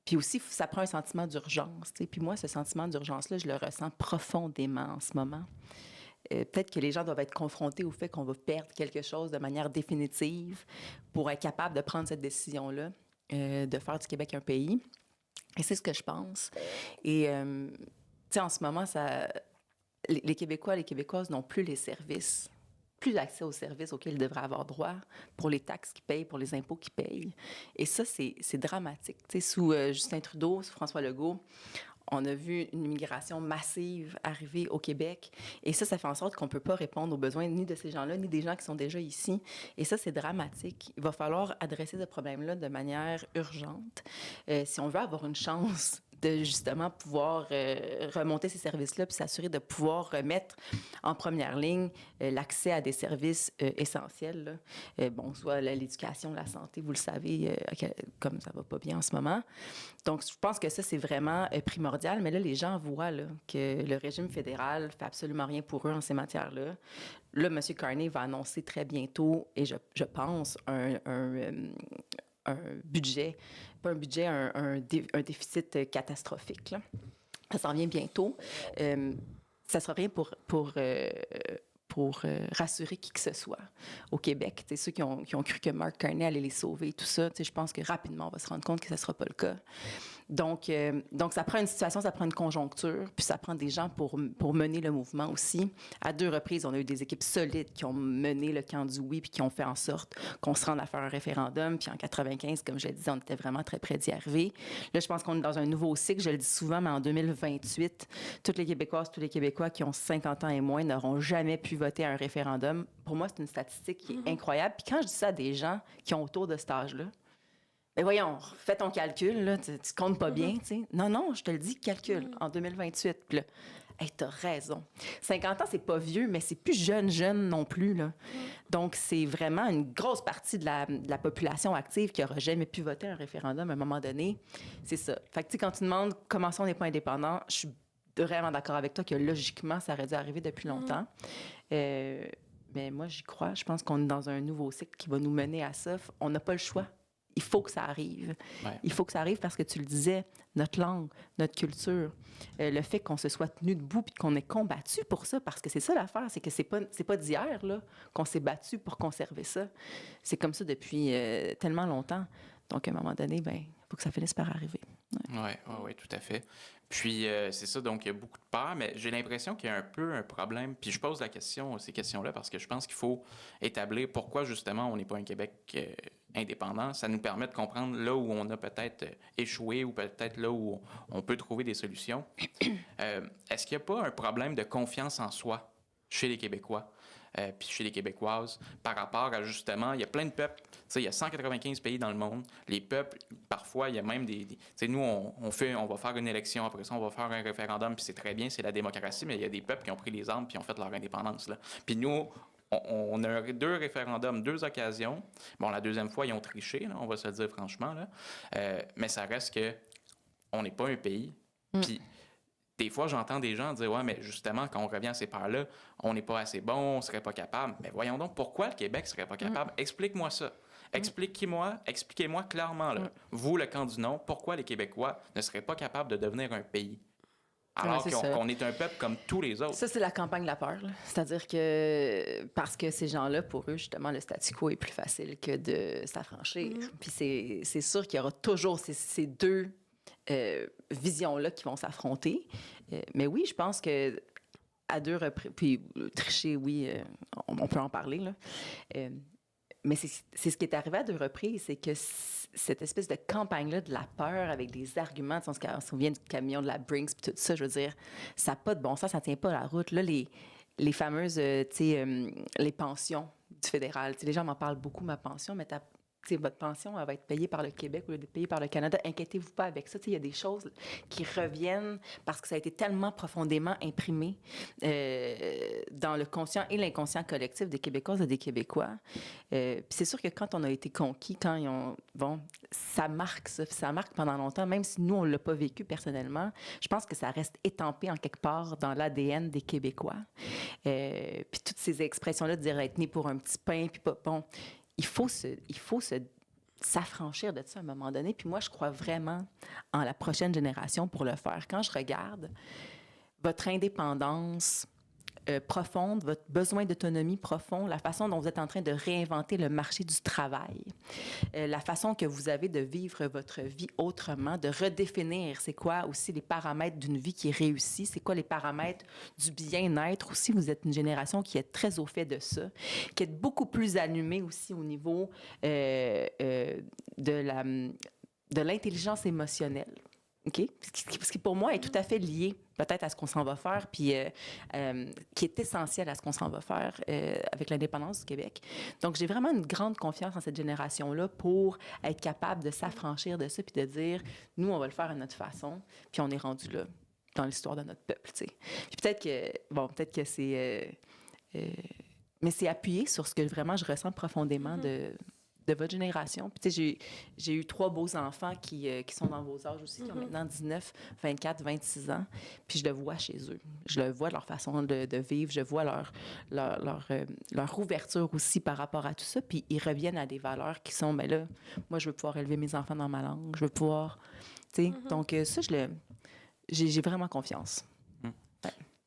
Puis aussi, ça prend un sentiment d'urgence. T'sais. Puis moi, ce sentiment d'urgence-là, je le ressens profondément en ce moment. Peut-être que les gens doivent être confrontés au fait qu'on va perdre quelque chose de manière définitive pour être capable de prendre cette décision-là, de faire du Québec un pays. Et c'est ce que je pense. Et, tu sais, en ce moment, les Québécois et les Québécoises n'ont plus les services, plus l'accès aux services auxquels ils devraient avoir droit pour les taxes qu'ils payent, pour les impôts qu'ils payent. Et ça, c'est dramatique. Tu sais, sous Justin Trudeau, sous François Legault, on a vu une immigration massive arriver au Québec. Et ça fait en sorte qu'on ne peut pas répondre aux besoins ni de ces gens-là, ni des gens qui sont déjà ici. Et ça, c'est dramatique. Il va falloir adresser ce problème-là de manière urgente si on veut avoir une chance de justement pouvoir remonter ces services-là puis s'assurer de pouvoir remettre en première ligne l'accès à des services essentiels. Là. Bon, soit l'éducation, la santé, vous le savez, comme ça va pas bien en ce moment. Donc, je pense que ça, c'est vraiment primordial. Mais là, les gens voient là, que le régime fédéral fait absolument rien pour eux en ces matières-là. Là, M. Carney va annoncer très bientôt, et je pense, un budget, pas un budget, un déficit catastrophique. Là. Ça s'en vient bientôt. Ça ne sera rien pour rassurer qui que ce soit au Québec. T'sais, ceux qui ont cru que Mark Carney allait les sauver, tout ça, je pense que rapidement, on va se rendre compte que ça ne sera pas le cas. Donc, ça prend une situation, ça prend une conjoncture, puis ça prend des gens pour mener le mouvement aussi. À 2 reprises, on a eu des équipes solides qui ont mené le camp du oui, puis qui ont fait en sorte qu'on se rende à faire un référendum. Puis en 95, comme je le disais, on était vraiment très près d'y arriver. Là, je pense qu'on est dans un nouveau cycle, je le dis souvent, mais en 2028, toutes les Québécoises, tous les Québécois qui ont 50 ans et moins n'auront jamais pu voter à un référendum. Pour moi, c'est une statistique qui est incroyable. Puis quand je dis ça à des gens qui ont autour de cet âge-là, mais voyons, fais ton calcul, là, tu comptes pas bien, tu sais. Non, je te le dis, calcule, en 2028. Puis là, hey, t'as raison. 50 ans, c'est pas vieux, mais c'est plus jeune non plus, là. Donc, c'est vraiment une grosse partie de la population active qui aura jamais pu voter un référendum à un moment donné. C'est ça. Fait que, tu sais, quand tu demandes comment ça, on n'est pas indépendant, je suis vraiment d'accord avec toi que logiquement, ça aurait dû arriver depuis longtemps. Mais moi, j'y crois. Je pense qu'on est dans un nouveau cycle qui va nous mener à ça. On n'a pas le choix. Il faut que ça arrive. Ouais. Il faut que ça arrive parce que tu le disais, notre langue, notre culture, le fait qu'on se soit tenu debout puis qu'on ait combattu pour ça, parce que c'est ça l'affaire, c'est que c'est pas d'hier là, qu'on s'est battu pour conserver ça. C'est comme ça depuis tellement longtemps. Donc, à un moment donné, il faut que ça finisse par arriver. Oui, tout à fait. Puis, c'est ça, donc il y a beaucoup de peur, mais j'ai l'impression qu'il y a un peu un problème. Puis, je pose ces questions-là, parce que je pense qu'il faut établir pourquoi, justement, on n'est pas un Québec indépendant. Ça nous permet de comprendre là où on a peut-être échoué ou peut-être là où on peut trouver des solutions. Est-ce qu'il n'y a pas un problème de confiance en soi chez les Québécois? Puis chez les Québécoises, par rapport à justement, il y a plein de peuples, tu sais, il y a 195 pays dans le monde, les peuples, parfois, il y a même tu sais, nous, on va faire une élection, après ça, on va faire un référendum, puis c'est très bien, c'est la démocratie, mais il y a des peuples qui ont pris les armes puis ont fait leur indépendance, là. Puis nous, on a 2 référendums, 2 occasions. Bon, la deuxième fois, ils ont triché, là, on va se le dire franchement, là. Mais ça reste que on n'est pas un pays, puis des fois, j'entends des gens dire « Ouais, mais justement, quand on revient à ces peurs-là, on n'est pas assez bon, on ne serait pas capable. » Mais voyons donc, pourquoi le Québec ne serait pas capable? Explique-moi ça. Expliquez-moi clairement, là, vous, le camp du non, pourquoi les Québécois ne seraient pas capables de devenir un pays? Alors qu'on est un peuple comme tous les autres. Ça, c'est la campagne de la peur. Là. C'est-à-dire que parce que ces gens-là, pour eux, justement, le statu quo est plus facile que de s'affranchir. Puis c'est sûr qu'il y aura toujours ces 2 visions-là qui vont s'affronter. Mais oui, je pense que à 2 reprises, puis tricher, oui, on peut en parler, là. Mais c'est ce qui est arrivé à 2 reprises, c'est que cette espèce de campagne-là de la peur avec des arguments, on se souvient du camion de la Brinks puis tout ça, je veux dire, ça n'a pas de bon sens, ça ne tient pas la route. Là, les fameuses, les pensions du fédéral, les gens m'en parlent beaucoup, ma pension, mais votre pension, elle va être payée par le Québec au lieu d'être payée par le Canada. Inquiétez-vous pas avec ça. Il y a des choses qui reviennent parce que ça a été tellement profondément imprimé dans le conscient et l'inconscient collectif des Québécoises et des Québécois. Puis c'est sûr que quand on a été conquis, ça marque ça. Ça marque pendant longtemps, même si nous, on ne l'a pas vécu personnellement. Je pense que ça reste étampé en quelque part dans l'ADN des Québécois. Puis toutes ces expressions-là de dire être né pour un petit pain, puis pas bon. Il faut s'affranchir de ça à un moment donné. Puis moi, je crois vraiment en la prochaine génération pour le faire. Quand je regarde votre indépendance profonde, votre besoin d'autonomie profond, la façon dont vous êtes en train de réinventer le marché du travail, la façon que vous avez de vivre votre vie autrement, de redéfinir c'est quoi aussi les paramètres d'une vie qui est réussie, c'est quoi les paramètres du bien-être aussi. Vous êtes une génération qui est très au fait de ça, qui est beaucoup plus allumée aussi au niveau de l'intelligence émotionnelle. OK? Ce qui, pour moi, est tout à fait lié peut-être à ce qu'on s'en va faire, puis qui est essentiel à ce qu'on s'en va faire avec l'indépendance du Québec. Donc, j'ai vraiment une grande confiance en cette génération-là pour être capable de s'affranchir de ça, puis de dire, nous, on va le faire à notre façon, puis on est rendu là dans l'histoire de notre peuple, tu sais. Puis peut-être que c'est... mais c'est appuyé sur ce que vraiment je ressens profondément de votre génération. Puis, tu sais, j'ai eu 3 beaux enfants qui sont dans vos âges aussi, qui ont maintenant 19, 24, 26 ans. Puis, je le vois chez eux. Je le vois de leur façon de vivre. Je vois leur ouverture aussi par rapport à tout ça. Puis, ils reviennent à des valeurs qui sont, ben là, moi, je veux pouvoir élever mes enfants dans ma langue. Je veux pouvoir, tu sais. Donc, ça, j'ai vraiment confiance. Ouais.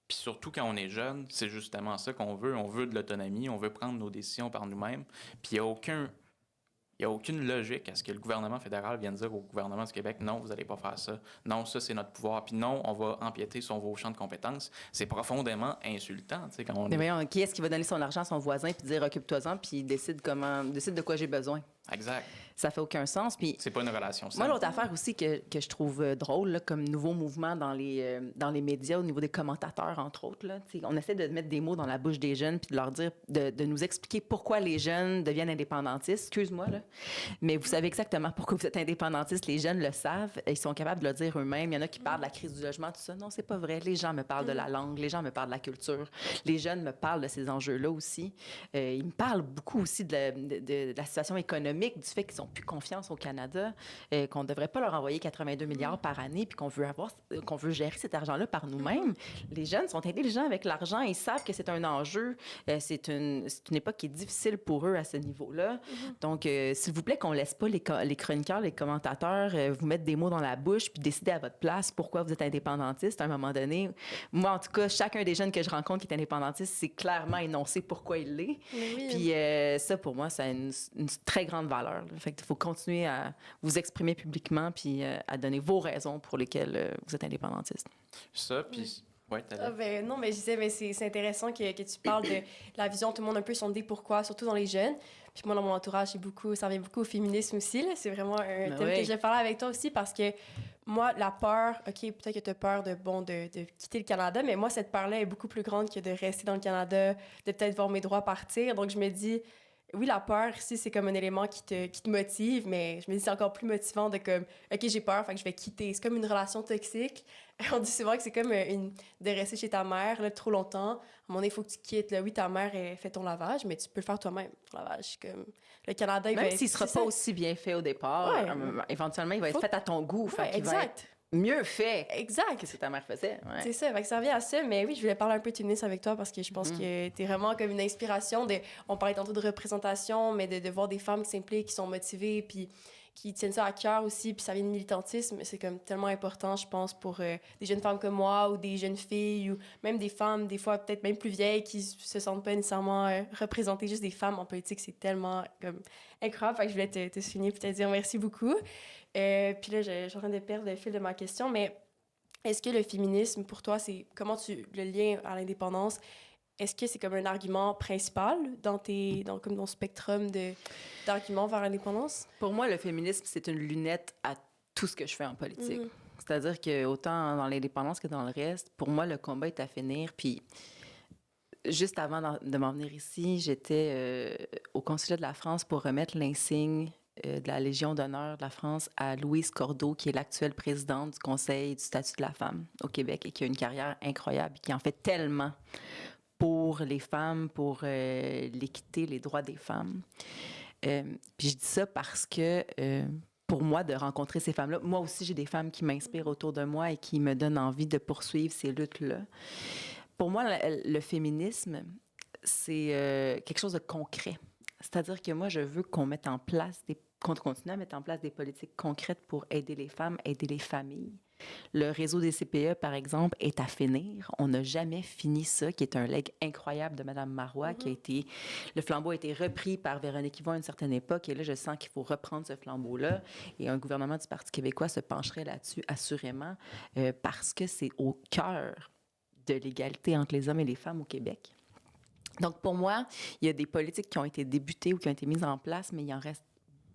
Puis surtout quand on est jeune, c'est justement ça qu'on veut. On veut de l'autonomie, on veut prendre nos décisions par nous-mêmes. Puis il n'y a aucune logique à ce que le gouvernement fédéral vienne dire au gouvernement du Québec, non, vous n'allez pas faire ça. Non, ça, c'est notre pouvoir. Puis non, on va empiéter sur vos champs de compétences. C'est profondément insultant, tu sais, quand on Mais voyons, qui est-ce qui va donner son argent à son voisin puis dire occupe-toi-en puis décide de quoi j'ai besoin? Exact. Ça fait aucun sens. Puis C'est pas une relation saine. moi, l'autre affaire aussi que je trouve drôle, là, comme nouveau mouvement dans les médias, au niveau des commentateurs, entre autres, là, on essaie de mettre des mots dans la bouche des jeunes puis de leur dire, de nous expliquer pourquoi les jeunes deviennent indépendantistes. Excuse-moi, là. Mais vous savez exactement pourquoi vous êtes indépendantistes. Les jeunes le savent. Ils sont capables de le dire eux-mêmes. Il y en a qui parlent de la crise du logement, tout ça. Non, c'est pas vrai. Les gens me parlent de la langue. Les gens me parlent de la culture. Les jeunes me parlent de ces enjeux-là aussi. Ils me parlent beaucoup aussi de la situation économique, du fait qu'ils n'ont plus confiance au Canada, qu'on ne devrait pas leur envoyer 82 milliards par année, puis qu'on veut gérer cet argent-là par nous-mêmes. Les jeunes sont intelligents avec l'argent, ils savent que c'est un enjeu, c'est une époque qui est difficile pour eux à ce niveau-là. Donc, s'il vous plaît, qu'on ne laisse pas les chroniqueurs, les commentateurs vous mettre des mots dans la bouche, puis décider à votre place pourquoi vous êtes indépendantiste à un moment donné. Moi, en tout cas, chacun des jeunes que je rencontre qui est indépendantiste, c'est clairement énoncé pourquoi il l'est. Oui. Puis ça, pour moi, ça a une très grande valeur. Là. Fait qu'il faut continuer à vous exprimer publiquement puis à donner vos raisons pour lesquelles vous êtes indépendantiste. Ça, puis... Ouais, non, mais je disais, mais c'est intéressant que tu parles de la vision, tout le monde un peu sondé pourquoi, surtout dans les jeunes. Puis moi, dans mon entourage, ça revient beaucoup au féminisme aussi. Là. C'est vraiment un thème que je vais parler avec toi aussi parce que moi, la peur, OK, peut-être que tu as peur de quitter le Canada, mais moi, cette peur-là est beaucoup plus grande que de rester dans le Canada, de peut-être voir mes droits partir. Donc, je me dis... Oui, la peur, ici, c'est comme un élément qui te motive, mais je me dis c'est encore plus motivant de comme, OK, j'ai peur, fait que je vais quitter. C'est comme une relation toxique. On dit souvent que c'est comme de rester chez ta mère là, trop longtemps. À un moment donné, il faut que tu quittes. Là. Oui, ta mère fait ton lavage, mais tu peux le faire toi-même, ton lavage. Comme, le Canada, Même s'il ne sera pas aussi bien fait au départ, éventuellement, il va être fait à ton goût. Fait exact. Mieux fait exact que ce que ta mère faisait. Ouais. C'est ça, fait que ça revient à ça. Mais oui, je voulais parler un peu de féminisme avec toi parce que je pense que t'es vraiment comme une inspiration. On parlait tantôt de représentation, mais de voir des femmes qui s'impliquent, qui sont motivées, puis qui tiennent ça à cœur aussi, puis ça vient de militantisme. C'est comme tellement important, je pense, pour des jeunes femmes comme moi ou des jeunes filles ou même des femmes, des fois peut-être même plus vieilles, qui se sentent pas nécessairement représentées, juste des femmes en politique. C'est tellement comme incroyable. Fait que je voulais te souligner puis te dire merci beaucoup. Puis là, je suis en train de perdre le fil de ma question, mais est-ce que le féminisme, pour toi, c'est comment le lien à l'indépendance, est-ce que c'est comme un argument principal dans ton spectrum d'arguments vers l'indépendance? Pour moi, le féminisme, c'est une lunette à tout ce que je fais en politique. C'est-à-dire que autant dans l'indépendance que dans le reste, pour moi, le combat est à finir. Puis juste avant de m'en venir ici, j'étais au consulat de la France pour remettre l'insigne de la Légion d'honneur de la France à Louise Cordeau, qui est l'actuelle présidente du Conseil du statut de la femme au Québec et qui a une carrière incroyable, qui en fait tellement pour les femmes, pour l'équité, les droits des femmes. Puis je dis ça parce que pour moi, de rencontrer ces femmes-là, moi aussi, j'ai des femmes qui m'inspirent autour de moi et qui me donnent envie de poursuivre ces luttes-là. Pour moi, le féminisme, c'est quelque chose de concret. C'est-à-dire que moi, je veux qu'on continue à mettre en place des politiques concrètes pour aider les femmes, aider les familles. Le réseau des CPE, par exemple, est à finir. On n'a jamais fini ça, qui est un legs incroyable de Mme Marois, le flambeau a été repris par Véronique Yvon à une certaine époque, et là, je sens qu'il faut reprendre ce flambeau-là, et un gouvernement du Parti québécois se pencherait là-dessus, assurément, parce que c'est au cœur de l'égalité entre les hommes et les femmes au Québec. Donc, pour moi, il y a des politiques qui ont été débutées ou qui ont été mises en place, mais il en reste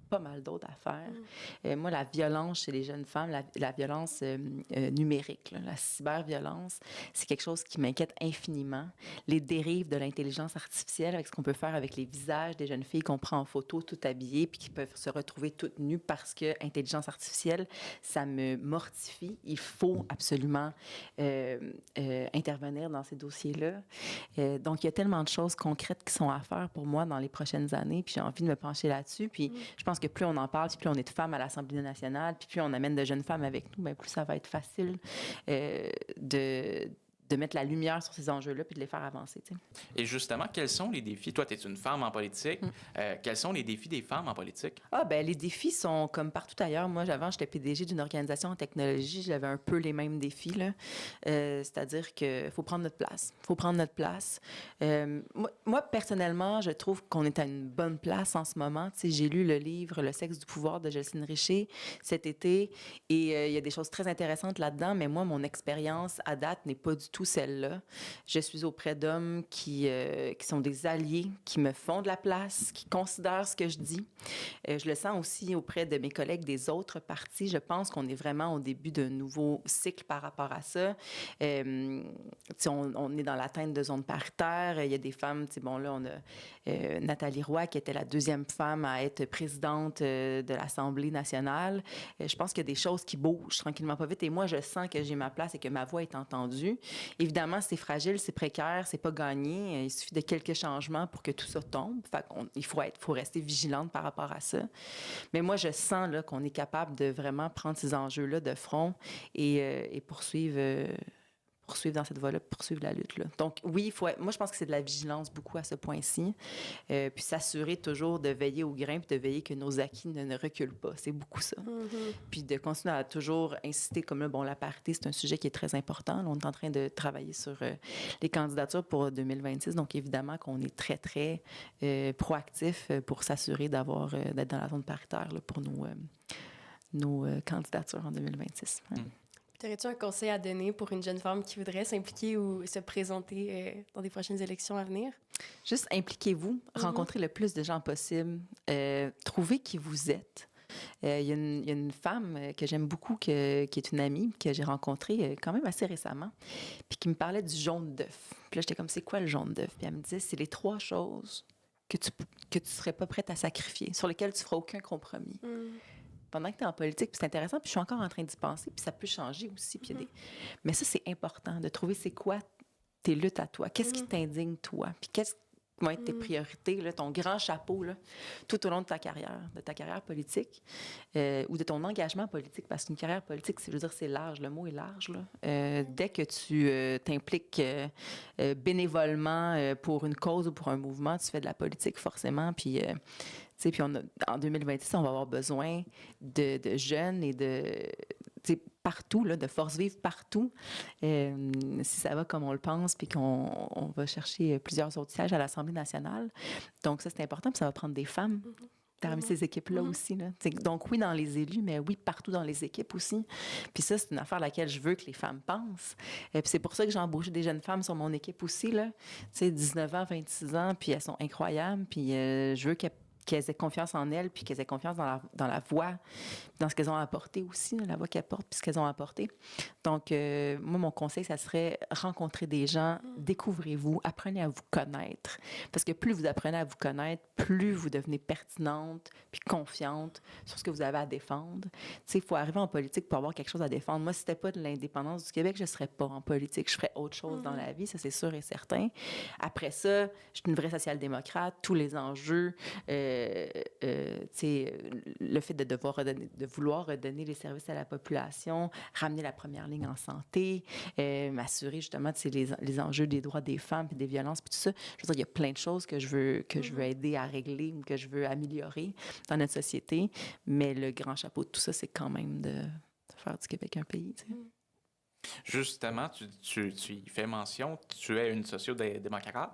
pas mal d'autres affaires. Moi, la violence chez les jeunes femmes, la violence numérique, là, la cyberviolence, c'est quelque chose qui m'inquiète infiniment. Les dérives de l'intelligence artificielle avec ce qu'on peut faire avec les visages des jeunes filles qu'on prend en photo toutes habillées puis qui peuvent se retrouver toutes nues parce que intelligence artificielle, ça me mortifie. Il faut absolument intervenir dans ces dossiers-là. Donc, il y a tellement de choses concrètes qui sont à faire pour moi dans les prochaines années, puis j'ai envie de me pencher là-dessus. Puis je pense que plus on en parle, puis plus on est de femmes à l'Assemblée nationale, puis plus on amène de jeunes femmes avec nous, bien, plus ça va être facile de mettre la lumière sur ces enjeux-là puis de les faire avancer. Tu sais. Et justement, quels sont les défis? Toi, tu es une femme en politique. Quels sont les défis des femmes en politique? Ah, ben les défis sont comme partout ailleurs. Moi, avant, j'étais PDG d'une organisation en technologie. J'avais un peu les mêmes défis, là. C'est-à-dire qu'il faut prendre notre place. Il faut prendre notre place. Moi, personnellement, je trouve qu'on est à une bonne place en ce moment. Tu sais, j'ai lu le livre « Le sexe du pouvoir » de Jocelyne Richer cet été et il y a des choses très intéressantes là-dedans, mais moi, mon expérience à date n'est pas du tout celle-là. Je suis auprès d'hommes qui sont des alliés, qui me font de la place, qui considèrent ce que je dis. Je le sens aussi auprès de mes collègues des autres partis. Je pense qu'on est vraiment au début d'un nouveau cycle par rapport à ça. On est dans l'atteinte de zones paritaires. Il y a des femmes, bon là, on a Nathalie Roy qui était la deuxième femme à être présidente de l'Assemblée nationale. Je pense qu'il y a des choses qui bougent tranquillement pas vite et moi, je sens que j'ai ma place et que ma voix est entendue. Évidemment, c'est fragile, c'est précaire, c'est pas gagné. Il suffit de quelques changements pour que tout ça tombe. Fait il faut rester vigilante par rapport à ça. Mais moi, je sens là, qu'on est capable de vraiment prendre ces enjeux-là de front et poursuivre dans cette voie-là, poursuivre la lutte. Là. Donc, oui, moi, je pense que c'est de la vigilance beaucoup à ce point-ci. Puis s'assurer toujours de veiller au grain puis de veiller que nos acquis ne reculent pas. C'est beaucoup ça. Puis de continuer à toujours insister, comme là, la parité, c'est un sujet qui est très important. Là, on est en train de travailler sur les candidatures pour 2026. Donc, évidemment qu'on est très, très proactif pour s'assurer d'être dans la zone paritaire là, pour nos candidatures en 2026. Ouais. Aurais-tu un conseil à donner pour une jeune femme qui voudrait s'impliquer ou se présenter dans des prochaines élections à venir? Juste impliquez-vous, rencontrez le plus de gens possible, trouvez qui vous êtes. Il y a une femme que j'aime beaucoup, qui est une amie, que j'ai rencontrée quand même assez récemment, puis qui me parlait du jaune d'œuf. Puis là, j'étais comme, c'est quoi le jaune d'œuf? Puis elle me disait, c'est les 3 choses que tu serais pas prête à sacrifier, sur lesquelles tu feras aucun compromis. Pendant que tu es en politique, puis c'est intéressant, puis je suis encore en train d'y penser, puis ça peut changer aussi. Puis mais ça, c'est important, de trouver c'est quoi tes luttes à toi, qu'est-ce qui t'indigne toi, puis qu'est-ce vont être tes priorités, là, ton grand chapeau là, tout au long de ta carrière politique ou de ton engagement politique, parce qu'une carrière politique, je veux dire, c'est large, le mot est large. Là. Dès que tu t'impliques bénévolement pour une cause ou pour un mouvement, tu fais de la politique forcément, puis... puis en 2026, on va avoir besoin de jeunes et partout, là, de force vive partout. Si ça va comme on le pense, puis qu'on va chercher plusieurs autres sièges à l'Assemblée nationale. Donc ça, c'est important, puis ça va prendre des femmes parmi ces équipes-là aussi. Là. Donc oui, dans les élus, mais oui, partout dans les équipes aussi. Puis ça, c'est une affaire à laquelle je veux que les femmes pensent. Puis c'est pour ça que j'ai embauché des jeunes femmes sur mon équipe aussi, là. 19 ans, 26 ans, puis elles sont incroyables, puis je veux qu'elles aient confiance en elles, puis qu'elles aient confiance dans la voix, dans ce qu'elles ont apporté aussi, la voix qu'elles portent, puis ce qu'elles ont apporté. Donc, moi, mon conseil, ça serait rencontrer des gens, découvrez-vous, apprenez à vous connaître. Parce que plus vous apprenez à vous connaître, plus vous devenez pertinente, puis confiante sur ce que vous avez à défendre. Tu sais, il faut arriver en politique pour avoir quelque chose à défendre. Moi, si c'était pas de l'indépendance du Québec, je serais pas en politique. Je ferais autre chose dans la vie, ça, c'est sûr et certain. Après ça, je suis une vraie social-démocrate, tous les enjeux... le fait de vouloir redonner les services à la population, ramener la première ligne en santé, m'assurer justement les enjeux des droits des femmes et des violences, puis tout ça. Je veux dire, il y a plein de choses que je veux aider à régler ou que je veux améliorer dans notre société, mais le grand chapeau de tout ça, c'est quand même de faire du Québec un pays, tu sais. Justement, tu y fais mention, tu es une sociodémocrate,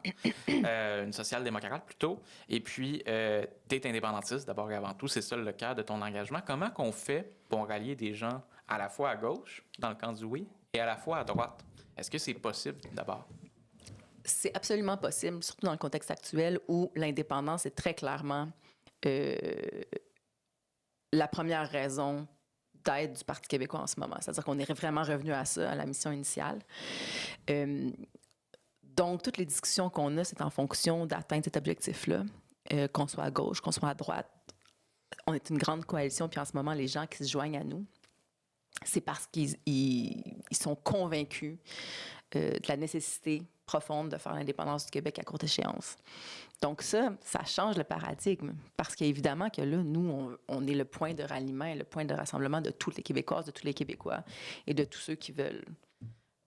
une social-démocrate plutôt, et puis tu es indépendantiste d'abord et avant tout, c'est ça le cœur de ton engagement. Comment qu'on fait pour rallier des gens à la fois à gauche, dans le camp du oui, et à la fois à droite? Est-ce que c'est possible d'abord? C'est absolument possible, surtout dans le contexte actuel où l'indépendance est très clairement la première raison d'être du Parti québécois en ce moment. C'est-à-dire qu'on est vraiment revenu à ça, à la mission initiale. Donc, toutes les discussions qu'on a, c'est en fonction d'atteindre cet objectif-là, qu'on soit à gauche, qu'on soit à droite. On est une grande coalition, puis en ce moment, les gens qui se joignent à nous, c'est parce qu'ils sont convaincus de la nécessité profonde de faire l'indépendance du Québec à courte échéance. Donc ça change le paradigme, parce qu'évidemment que là, nous, on est le point de ralliement, le point de rassemblement de toutes les Québécoises, de tous les Québécois et de tous ceux qui veulent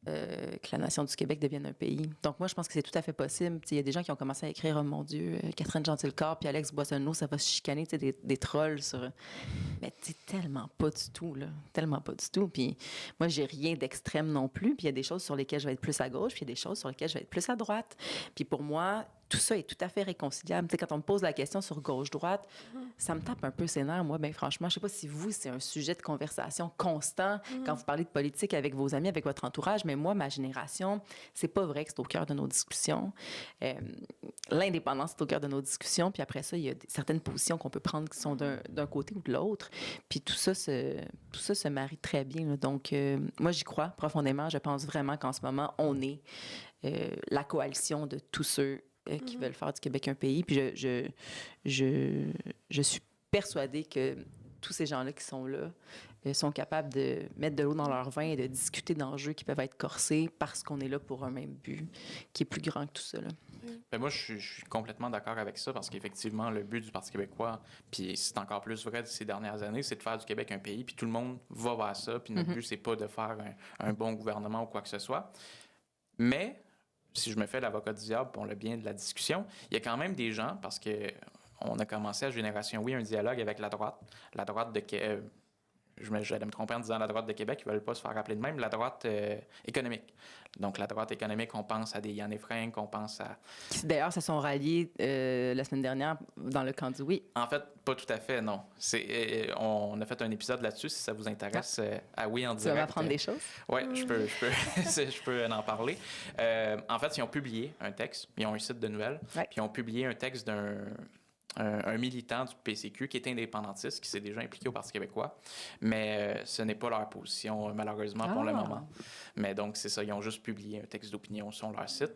que la nation du Québec devienne un pays. Donc moi, je pense que c'est tout à fait possible. Il y a des gens qui ont commencé à écrire « Oh mon Dieu, Catherine Gentilcorps puis Alex Boissonneau, ça va se chicaner, des trolls sur... » Mais tellement pas du tout, là. Tellement pas du tout. Puis moi, j'ai rien d'extrême non plus. Puis il y a des choses sur lesquelles je vais être plus à gauche, puis il y a des choses sur lesquelles je vais être plus à droite. Puis pour moi, tout ça est tout à fait réconciliable. Quand on me pose la question sur gauche-droite, ça me tape un peu ses nerfs, moi, bien franchement. Je sais pas si vous, c'est un sujet de conversation constant quand vous parlez de politique avec vos amis, avec votre entourage, mais moi, ma génération, c'est pas vrai que c'est au cœur de nos discussions. L'indépendance, c'est au cœur de nos discussions, puis après ça, il y a certaines positions qu'on peut prendre qui sont d'un côté ou de l'autre, puis tout ça se marie très bien, là. Donc, moi, j'y crois profondément. Je pense vraiment qu'en ce moment, on est la coalition de tous ceux qui veulent faire du Québec un pays. Puis je suis persuadée que tous ces gens-là qui sont là sont capables de mettre de l'eau dans leur vin et de discuter d'enjeux qui peuvent être corsés parce qu'on est là pour un même but qui est plus grand que tout ça, là. Ben moi, je suis complètement d'accord avec ça parce qu'effectivement, le but du Parti québécois, puis c'est encore plus vrai ces dernières années, c'est de faire du Québec un pays, puis tout le monde va vers ça, puis notre but, c'est pas de faire un bon gouvernement ou quoi que ce soit. Mais si je me fais l'avocat du diable pour le bien de la discussion, il y a quand même des gens, parce que on a commencé à Génération Oui un dialogue avec la droite de j'allais me tromper en disant la droite de Québec, ils ne veulent pas se faire appeler de même, la droite économique. Donc, la droite économique, on pense à des Yann Efrain, on pense à... Qui, d'ailleurs, se sont ralliés la semaine dernière dans le camp du oui. En fait, pas tout à fait, non. On a fait un épisode là-dessus, si ça vous intéresse, à Oui en direct. Tu vas m'apprendre des choses? Oui, je peux en parler. En fait, ils ont publié un texte, ils ont un site de nouvelles, puis ils ont publié un texte d'un militant du PCQ qui est indépendantiste, qui s'est déjà impliqué au Parti québécois, mais ce n'est pas leur position, malheureusement, pour le moment. Mais donc, c'est ça, ils ont juste publié un texte d'opinion sur leur site.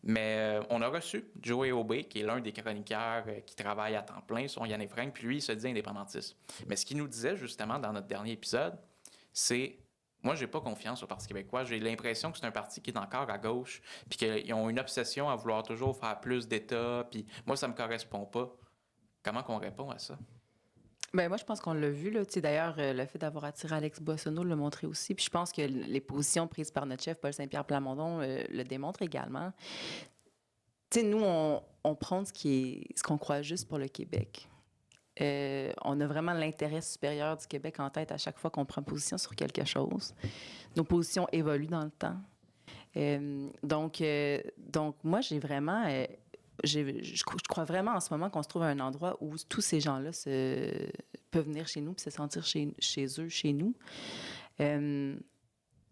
Mais on a reçu Joey Aubé, qui est l'un des chroniqueurs qui travaille à temps plein sur Yann Efrain, puis lui, il se dit indépendantiste. Mais ce qu'il nous disait, justement, dans notre dernier épisode, c'est... Moi, j'ai pas confiance au Parti québécois. J'ai l'impression que c'est un parti qui est encore à gauche, puis qu'ils ont une obsession à vouloir toujours faire plus d'État, puis moi, ça me correspond pas. Comment qu'on répond à ça? Bien, moi, je pense qu'on l'a vu, là. Tu sais, d'ailleurs, le fait d'avoir attiré Alex Boissonneau l'a montré aussi. Puis je pense que les positions prises par notre chef, Paul Saint-Pierre Plamondon, le démontrent également. Tu sais, nous, on prend ce qu'on croit juste pour le Québec. On a vraiment l'intérêt supérieur du Québec en tête à chaque fois qu'on prend position sur quelque chose. Nos positions évoluent dans le temps. Donc, moi, j'ai vraiment... je crois vraiment en ce moment qu'on se trouve à un endroit où tous ces gens-là peuvent venir chez nous et se sentir chez eux, chez nous.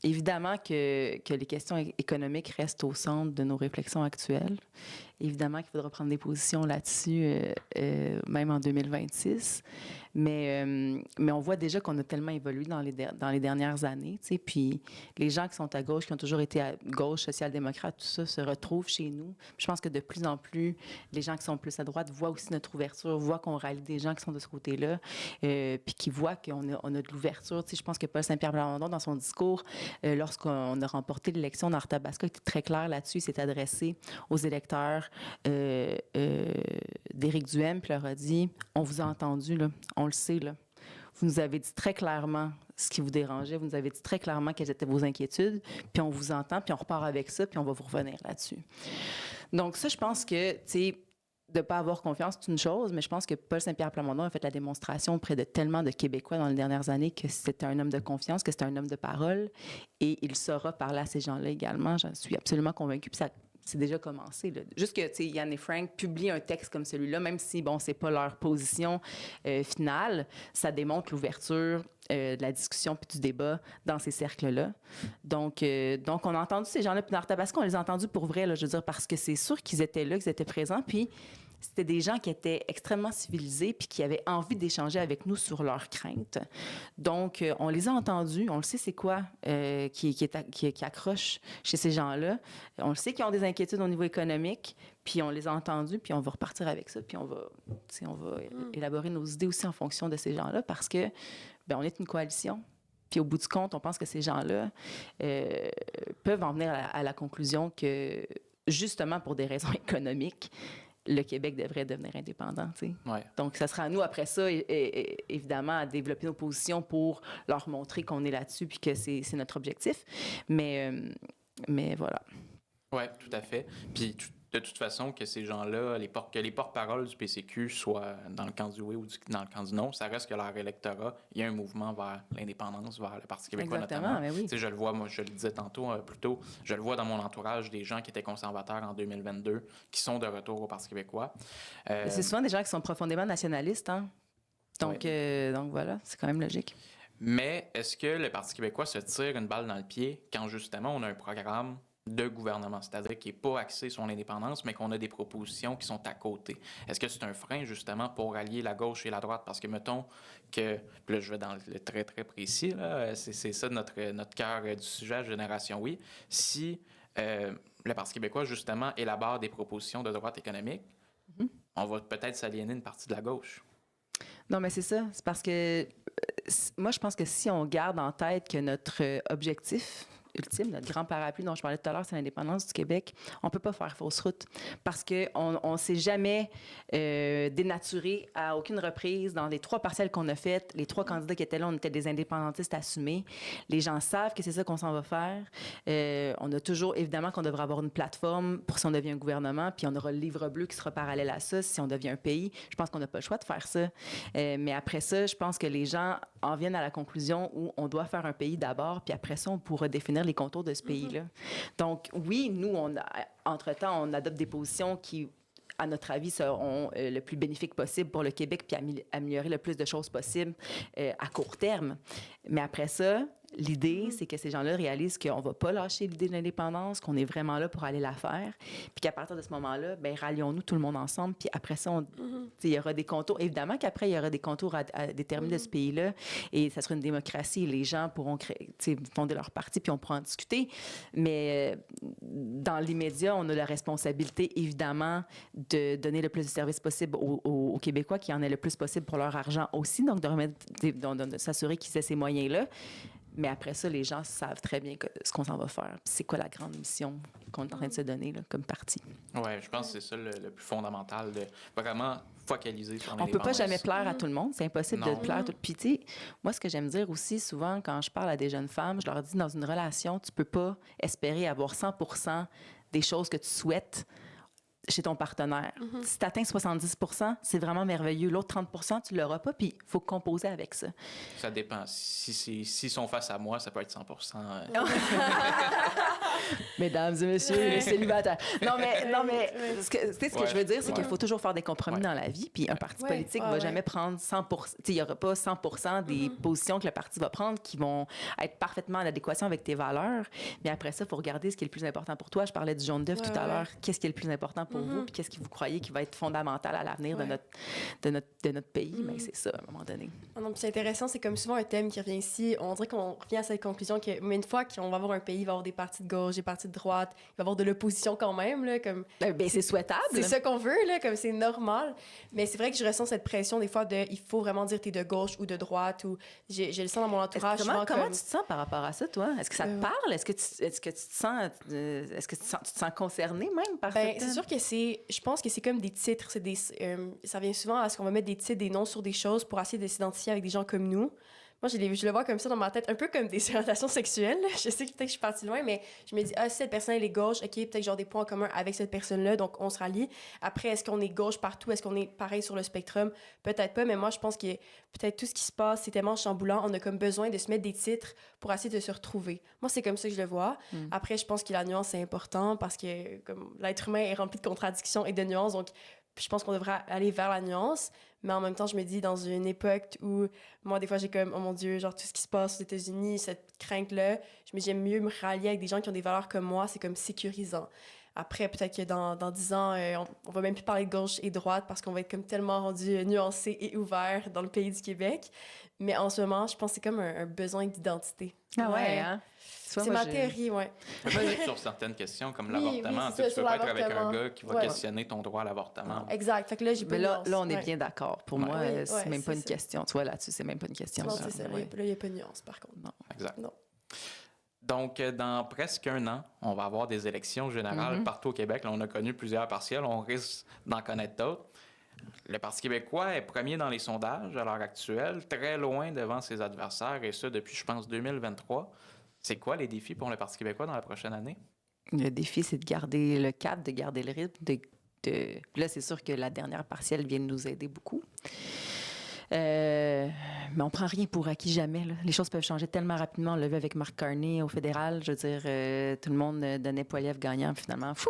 Évidemment que les questions économiques restent au centre de nos réflexions actuelles. Évidemment qu'il faudra prendre des positions là-dessus, même en 2026. Mais on voit déjà qu'on a tellement évolué dans les dernières années, tu sais, puis les gens qui sont à gauche, qui ont toujours été à gauche, social-démocrate, tout ça, se retrouvent chez nous. Puis je pense que de plus en plus, les gens qui sont plus à droite voient aussi notre ouverture, voient qu'on rallie des gens qui sont de ce côté-là, puis qui voient qu'on a de l'ouverture. Tu sais, je pense que Paul Saint-Pierre Plamondon, dans son discours, lorsqu'on a remporté l'élection dans Arthabasca, était très clair là-dessus. Il s'est adressé aux électeurs d'Éric Duhaime, puis leur a dit « On vous a entendu, là. On le sait, là. Vous nous avez dit très clairement ce qui vous dérangeait. Vous nous avez dit très clairement quelles étaient vos inquiétudes. Puis on vous entend, puis on repart avec ça, puis on va vous revenir là-dessus. » Donc ça, je pense que, tu sais, de ne pas avoir confiance, c'est une chose, mais je pense que Paul Saint-Pierre Plamondon a fait la démonstration auprès de tellement de Québécois dans les dernières années que c'était un homme de confiance, que c'était un homme de parole, et il saura parler à ces gens-là également. J'en suis absolument convaincue. Puis ça, c'est déjà commencé, là. Juste que, tu sais, Yann Efrain publie un texte comme celui-là, même si, bon, c'est pas leur position finale, ça démontre l'ouverture de la discussion puis du débat dans ces cercles-là. Donc, on a entendu ces gens-là, puis dans Arthabasca, on les a entendus pour vrai, là, je veux dire, parce que c'est sûr qu'ils étaient là, qu'ils étaient présents, puis c'était des gens qui étaient extrêmement civilisés puis qui avaient envie d'échanger avec nous sur leurs craintes. Donc, on les a entendus, on le sait c'est quoi qui accroche chez ces gens-là. On le sait qu'ils ont des inquiétudes au niveau économique, puis on les a entendus, puis on va repartir avec ça, puis on va élaborer nos idées aussi en fonction de ces gens-là parce que, on est une coalition. Puis au bout du compte, on pense que ces gens-là peuvent en venir à la conclusion que, justement pour des raisons économiques, le Québec devrait devenir indépendant. Ouais. Donc, ça sera à nous, après ça, évidemment, à développer nos positions pour leur montrer qu'on est là-dessus puis que c'est notre objectif. Mais voilà. Oui, tout à fait. Puis de toute façon, que ces gens-là, que les porte-paroles du PCQ soient dans le camp du oui ou dans le camp du non, ça reste que leur électorat, il y a un mouvement vers l'indépendance, vers le Parti québécois notamment. Mais oui. Tu sais, je le vois, moi, je le disais tantôt, plus tôt, je le vois dans mon entourage, des gens qui étaient conservateurs en 2022, qui sont de retour au Parti québécois. C'est souvent des gens qui sont profondément nationalistes, hein? Donc voilà, c'est quand même logique. Mais est-ce que le Parti québécois se tire une balle dans le pied quand, justement, on a un programme de gouvernement, c'est-à-dire qui n'est pas axé sur l'indépendance, mais qu'on a des propositions qui sont à côté? Est-ce que c'est un frein, justement, pour allier la gauche et la droite? Parce que, mettons que, puis là, je vais dans le très, très précis, là, c'est ça notre cœur du sujet à Génération Oui. Si le Parti québécois, justement, élabore des propositions de droite économique, on va peut-être s'aliéner une partie de la gauche. Non, mais c'est ça. C'est parce que moi, je pense que si on garde en tête que notre objectif ultime, notre grand parapluie dont je parlais tout à l'heure, c'est l'indépendance du Québec, on peut pas faire fausse route parce qu'on s'est jamais dénaturé à aucune reprise. Dans les 3 partiels qu'on a faites, les 3 candidats qui étaient là, on était des indépendantistes assumés. Les gens savent que c'est ça qu'on s'en va faire. On a toujours, évidemment, qu'on devrait avoir une plateforme pour si on devient un gouvernement, puis on aura le livre bleu qui sera parallèle à ça si on devient un pays. Je pense qu'on n'a pas le choix de faire ça. Mais après ça, je pense que les gens en viennent à la conclusion où on doit faire un pays d'abord, puis après ça, on pourra définir les contours de ce pays-là. Donc, oui, nous, entre-temps, on adopte des positions qui, à notre avis, seront le plus bénéfiques possible pour le Québec puis améliorer le plus de choses possibles à court terme. Mais après ça, l'idée, c'est que ces gens-là réalisent qu'on ne va pas lâcher l'idée de l'indépendance, qu'on est vraiment là pour aller la faire, puis qu'à partir de ce moment-là, rallions-nous tout le monde ensemble, puis après ça, il y aura des contours. Évidemment qu'après, il y aura des contours à déterminer de ce pays-là, et ça sera une démocratie, et les gens pourront fonder leur parti, puis on pourra en discuter. Mais dans l'immédiat, on a la responsabilité, évidemment, de donner le plus de services possible aux Québécois, qui en aient le plus possible pour leur argent aussi, donc de s'assurer qu'ils aient ces moyens-là. Mais après ça, les gens savent très bien ce qu'on s'en va faire. C'est quoi la grande mission qu'on est en train de se donner là, comme parti? Oui, je pense que c'est ça le plus fondamental, de vraiment focaliser sur l'indépendance. On peut pas jamais plaire à tout le monde. C'est impossible Non. de plaire à tout le monde. Puis, tu sais, moi, ce que j'aime dire aussi, souvent, quand je parle à des jeunes femmes, je leur dis, dans une relation, tu peux pas espérer avoir 100% des choses que tu souhaites chez ton partenaire. Si tu atteins 70%, c'est vraiment merveilleux. L'autre 30%, tu ne l'auras pas, puis il faut composer avec ça. Ça dépend. S'ils sont face à moi, ça peut être 100%. Mesdames et messieurs, les célibataires. Non, mais ce que je veux dire, c'est qu'il faut toujours faire des compromis dans la vie, puis un parti politique ne va jamais prendre 100%. Il n'y aura pas 100% des positions que le parti va prendre qui vont être parfaitement en adéquation avec tes valeurs. Mais après ça, il faut regarder ce qui est le plus important pour toi. Je parlais du jaune d'œuf tout à l'heure. Qu'est-ce qui est le plus important pour vous, puis qu'est-ce que vous croyez qui va être fondamental à l'avenir de notre pays? Mais c'est ça, à un moment donné. Ah non, c'est intéressant, c'est comme souvent un thème qui revient ici. On dirait qu'on revient à cette conclusion que, mais une fois qu'on va avoir un pays, il va y avoir des partis de gauche, des partis de droite, il va y avoir de l'opposition quand même. Là, comme, c'est souhaitable. C'est ça qu'on veut, là, comme c'est normal. Mais c'est vrai que je ressens cette pression des fois il faut vraiment dire t'es de gauche ou de droite. Ou j'ai le sens dans mon entourage. Comment tu te sens par rapport à ça, toi? Est-ce que ça te parle? Est-ce que tu te sens... Est-ce que tu te sens concerné même par ça? C'est sûr que je pense que c'est comme des titres. Ça vient souvent à ce qu'on va mettre des titres, des noms sur des choses pour essayer de s'identifier avec des gens comme nous. Moi, je le vois comme ça dans ma tête, un peu comme des orientations sexuelles. Je sais que peut-être que je suis partie loin, mais je me dis, si cette personne, elle est gauche, OK, peut-être genre des points en commun avec cette personne-là, donc on se rallie. Après, est-ce qu'on est gauche partout? Est-ce qu'on est pareil sur le spectrum? Peut-être pas, mais moi, je pense que peut-être tout ce qui se passe, c'est tellement chamboulant, on a comme besoin de se mettre des titres pour essayer de se retrouver. Moi, c'est comme ça que je le vois. Après, je pense que la nuance est importante parce que comme l'être humain est rempli de contradictions et de nuances, donc je pense qu'on devrait aller vers la nuance. Mais en même temps, je me dis, dans une époque où, moi, des fois, j'ai comme, oh mon Dieu, genre tout ce qui se passe aux États-Unis, cette crainte-là, je me dis, j'aime mieux me rallier avec des gens qui ont des valeurs comme moi, c'est comme sécurisant. après, peut-être que dans 10 ans, on va même plus parler de gauche et droite parce qu'on va être comme tellement rendu nuancé et ouvert dans le pays du Québec. Mais en ce moment, je pense que c'est comme un besoin d'identité. Ah ouais, hein? C'est ma théorie, ouais. Peut-être sur certaines questions, comme Oui, l'avortement. oui, c'est ça, Tu peux sur pas être avec un l'avortement. gars qui va Ouais. questionner ton droit à l'avortement. Exact. Fait que là, j'ai pas Mais de là, nuance. on est Ouais. bien d'accord. Pour Ouais. moi, Oui, c'est ouais, même pas c'est une ça. question. Tu vois, là-dessus, c'est même pas une question. Non, ça. c'est ça. Là, Ouais. il n'y a pas de nuance, par contre. Non. Exact. Non. Donc, dans presque un an, on va avoir des élections générales partout au Québec. Là, on a connu plusieurs partiels. On risque d'en connaître d'autres. Le Parti québécois est premier dans les sondages à l'heure actuelle, très loin devant ses adversaires, et ça depuis, je pense, 2023. C'est quoi les défis pour le Parti québécois dans la prochaine année? Le défi, c'est de garder le cap, de garder le rythme. Puis là, c'est sûr que la dernière partielle vient de nous aider beaucoup. Mais on prend rien pour acquis jamais. Là. Les choses peuvent changer tellement rapidement. On l'a vu avec Marc Carney au fédéral. Je veux dire, tout le monde donnait Poilievre gagnant, puis finalement, fou!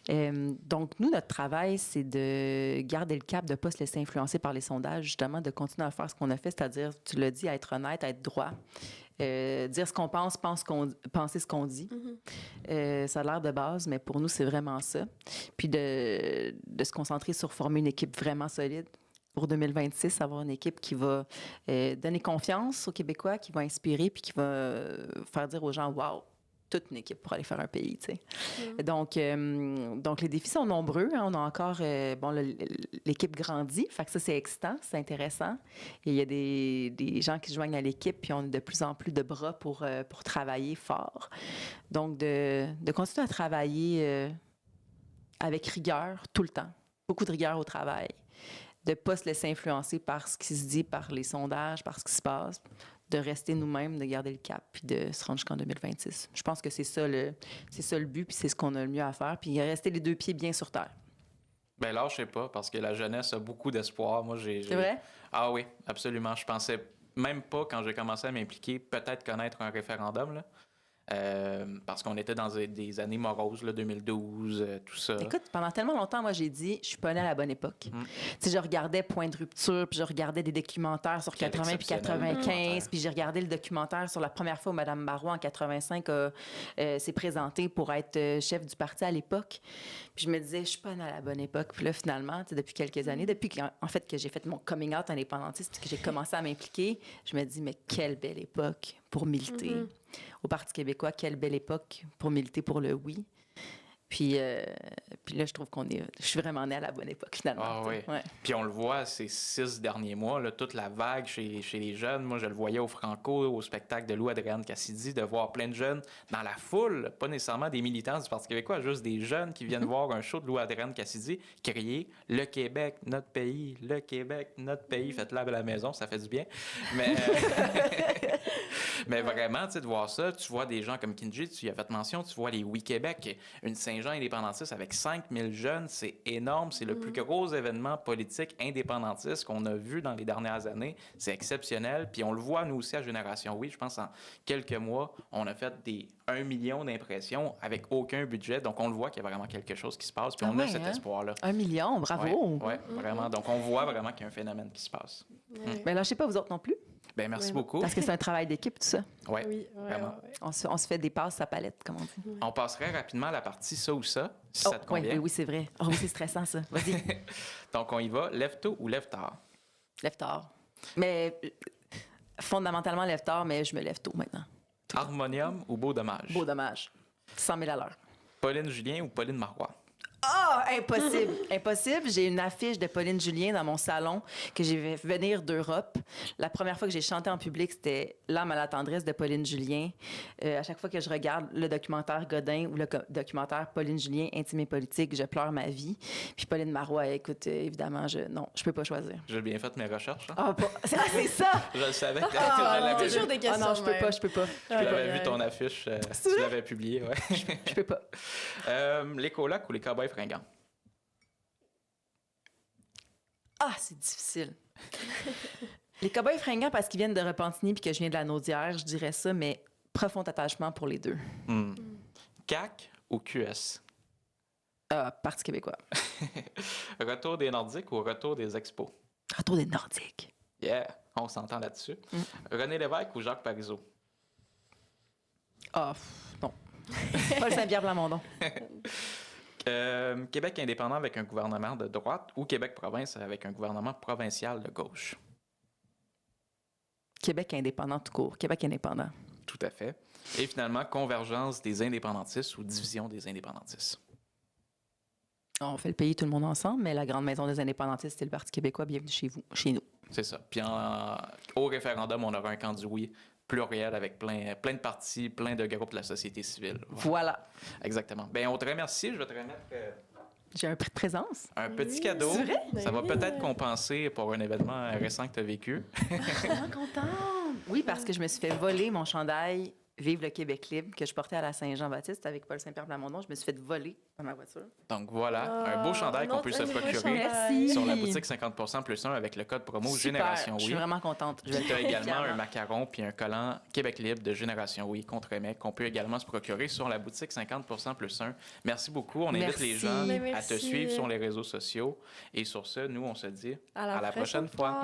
Donc, nous, notre travail, c'est de garder le cap, de ne pas se laisser influencer par les sondages, justement, de continuer à faire ce qu'on a fait, c'est-à-dire, tu l'as dit, à être honnête, à être droit. Dire ce qu'on pense, penser ce qu'on dit. Ça a l'air de base, mais pour nous, c'est vraiment ça. Puis de se concentrer sur former une équipe vraiment solide. Pour 2026, avoir une équipe qui va donner confiance aux Québécois, qui va inspirer, puis qui va faire dire aux gens « Wow! » Toute une équipe pour aller faire un pays, tu sais. Donc, les défis sont nombreux. Hein. On a encore... l'équipe grandit, fait que ça, c'est excitant, c'est intéressant. Et il y a des gens qui se joignent à l'équipe, puis on a de plus en plus de bras pour travailler fort. Donc, de continuer à travailler avec rigueur tout le temps. Beaucoup de rigueur au travail. De ne pas se laisser influencer par ce qui se dit, par les sondages, par ce qui se passe, de rester nous-mêmes, de garder le cap, puis de se rendre jusqu'en 2026. Je pense que c'est ça le but, puis c'est ce qu'on a le mieux à faire, puis rester les deux pieds bien sur terre. Ben là, je sais pas, parce que la jeunesse a beaucoup d'espoir. Moi, C'est vrai? Ah oui, absolument. Je pensais même pas, quand j'ai commencé à m'impliquer, peut-être connaître un référendum, là. Parce qu'on était dans des années moroses, là, 2012, tout ça. Écoute, pendant tellement longtemps, moi, j'ai dit, je suis pas née à la bonne époque. Tu sais, je regardais Point de rupture, puis je regardais des documentaires sur Quel 80 puis exceptionnel 95, puis j'ai regardé le documentaire sur la première fois où Mme Marois, en 85, s'est présentée pour être chef du parti à l'époque. Puis je me disais, je suis pas née à la bonne époque. Puis là, finalement, tu sais, depuis quelques années, depuis en fait, que j'ai fait mon coming out indépendantiste, que j'ai commencé à m'impliquer, je me dis, mais quelle belle époque pour militer. Au Parti québécois, quelle belle époque pour militer pour le oui. Puis là, je trouve je suis vraiment née à la bonne époque, finalement. Ah oui. Ouais. Puis on le voit ces 6 derniers mois, là, toute la vague chez les jeunes. Moi, je le voyais au Franco, au spectacle de Lou-Adrienne Cassidy, de voir plein de jeunes dans la foule, pas nécessairement des militants du Parti québécois, juste des jeunes qui viennent voir un show de Lou-Adrienne Cassidy, crier « Le Québec, notre pays, le Québec, notre pays ». Faites-le à la maison, ça fait du bien. Mais, mais vraiment, tu sais, de voir ça, tu vois des gens comme Kinji, tu y as fait mention, tu vois les Oui Québec, une Saint-Jean indépendantiste avec 5000 jeunes, c'est énorme. C'est le plus gros événement politique indépendantiste qu'on a vu dans les dernières années. C'est exceptionnel. Puis on le voit, nous aussi, à Génération Oui. Je pense en quelques mois, on a fait des 1 million d'impressions avec aucun budget. Donc on le voit qu'il y a vraiment quelque chose qui se passe. Puis on a cet espoir-là. 1 million, bravo! Oui, vraiment. Donc on voit vraiment qu'il y a un phénomène qui se passe. Mais lâchez pas vous autres non plus. Bien, merci beaucoup. Parce que c'est un travail d'équipe, tout ça. Ouais, Oui, vraiment. On se fait des passes à palette, comme on dit. On passerait rapidement à la partie ça ou ça, si ça te convient. Oui, c'est vrai. Oh, oui, c'est stressant, ça. Vas-y. Donc on y va. Lève tôt ou lève tard? Lève tard. Mais fondamentalement, lève tard, mais je me lève tôt maintenant. Harmonium ou Beau Dommage? Beau dommage. 100 000 à l'heure. Pauline Julien ou Pauline Marois? Ah, impossible. Impossible. J'ai une affiche de Pauline Julien dans mon salon que j'ai fait venir d'Europe. La première fois que j'ai chanté en public, c'était L'âme à la tendresse de Pauline Julien. À chaque fois que je regarde le documentaire Godin ou le documentaire Pauline Julien, Intime et politique, je pleure ma vie. Puis Pauline Marois, écoute, évidemment, non, je peux pas choisir. J'ai bien fait mes recherches. Hein? Ah, c'est ça! Je le savais. Que on je a l'avais toujours vu. des questions. Ah non, je peux pas. J'avais vu ton affiche. Tu l'avais publiée, ouais. Je peux pas. Les colocs ou les cowboys fringants? Ah, c'est difficile. Les cow-boys fringants parce qu'ils viennent de Repentigny puis que je viens de la Naudière, je dirais ça, mais profond attachement pour les deux. CAQ ou QS? Parti québécois. Retour des Nordiques ou retour des Expos? Retour des Nordiques. Yeah, on s'entend là-dessus. René Lévesque ou Jacques Parizeau? Non. Paul Saint-Pierre Plamondon. Québec indépendant avec un gouvernement de droite ou Québec province avec un gouvernement provincial de gauche? Québec indépendant tout court. Québec indépendant. Tout à fait. Et finalement, convergence des indépendantistes ou division des indépendantistes? On fait le pays tout le monde ensemble, mais la grande maison des indépendantistes, c'est le Parti québécois. Bienvenue chez vous, chez nous. C'est ça. Puis au référendum, on aura un camp du oui pluriel avec plein de partis, plein de groupes de la société civile. Voilà. Exactement. Bien, on te remercie. Je vais te remettre J'ai un prix de présence. un petit cadeau. C'est vrai? Ça va peut-être compenser pour un événement récent que tu as vécu. Je suis tellement contente. Oui, parce que je me suis fait voler mon chandail Vive le Québec libre que je portais à la Saint-Jean-Baptiste avec Paul Saint-Pierre Plamondon. Je me suis fait voler dans ma voiture. Donc voilà, un beau chandail qu'on peut se procurer Merci. sur la boutique 50% plus 1 avec le code promo Super. Génération Je suis Oui. vraiment contente. Je vais Tu as être également fière. un macaron puis un collant Québec libre de Génération Oui contre remet qu'on peut également se procurer sur la boutique 50% plus 1. Merci beaucoup. On invite Merci. les gens Mais à te merci. suivre sur les réseaux sociaux. Et sur ce, nous, on se dit À la prochaine fois.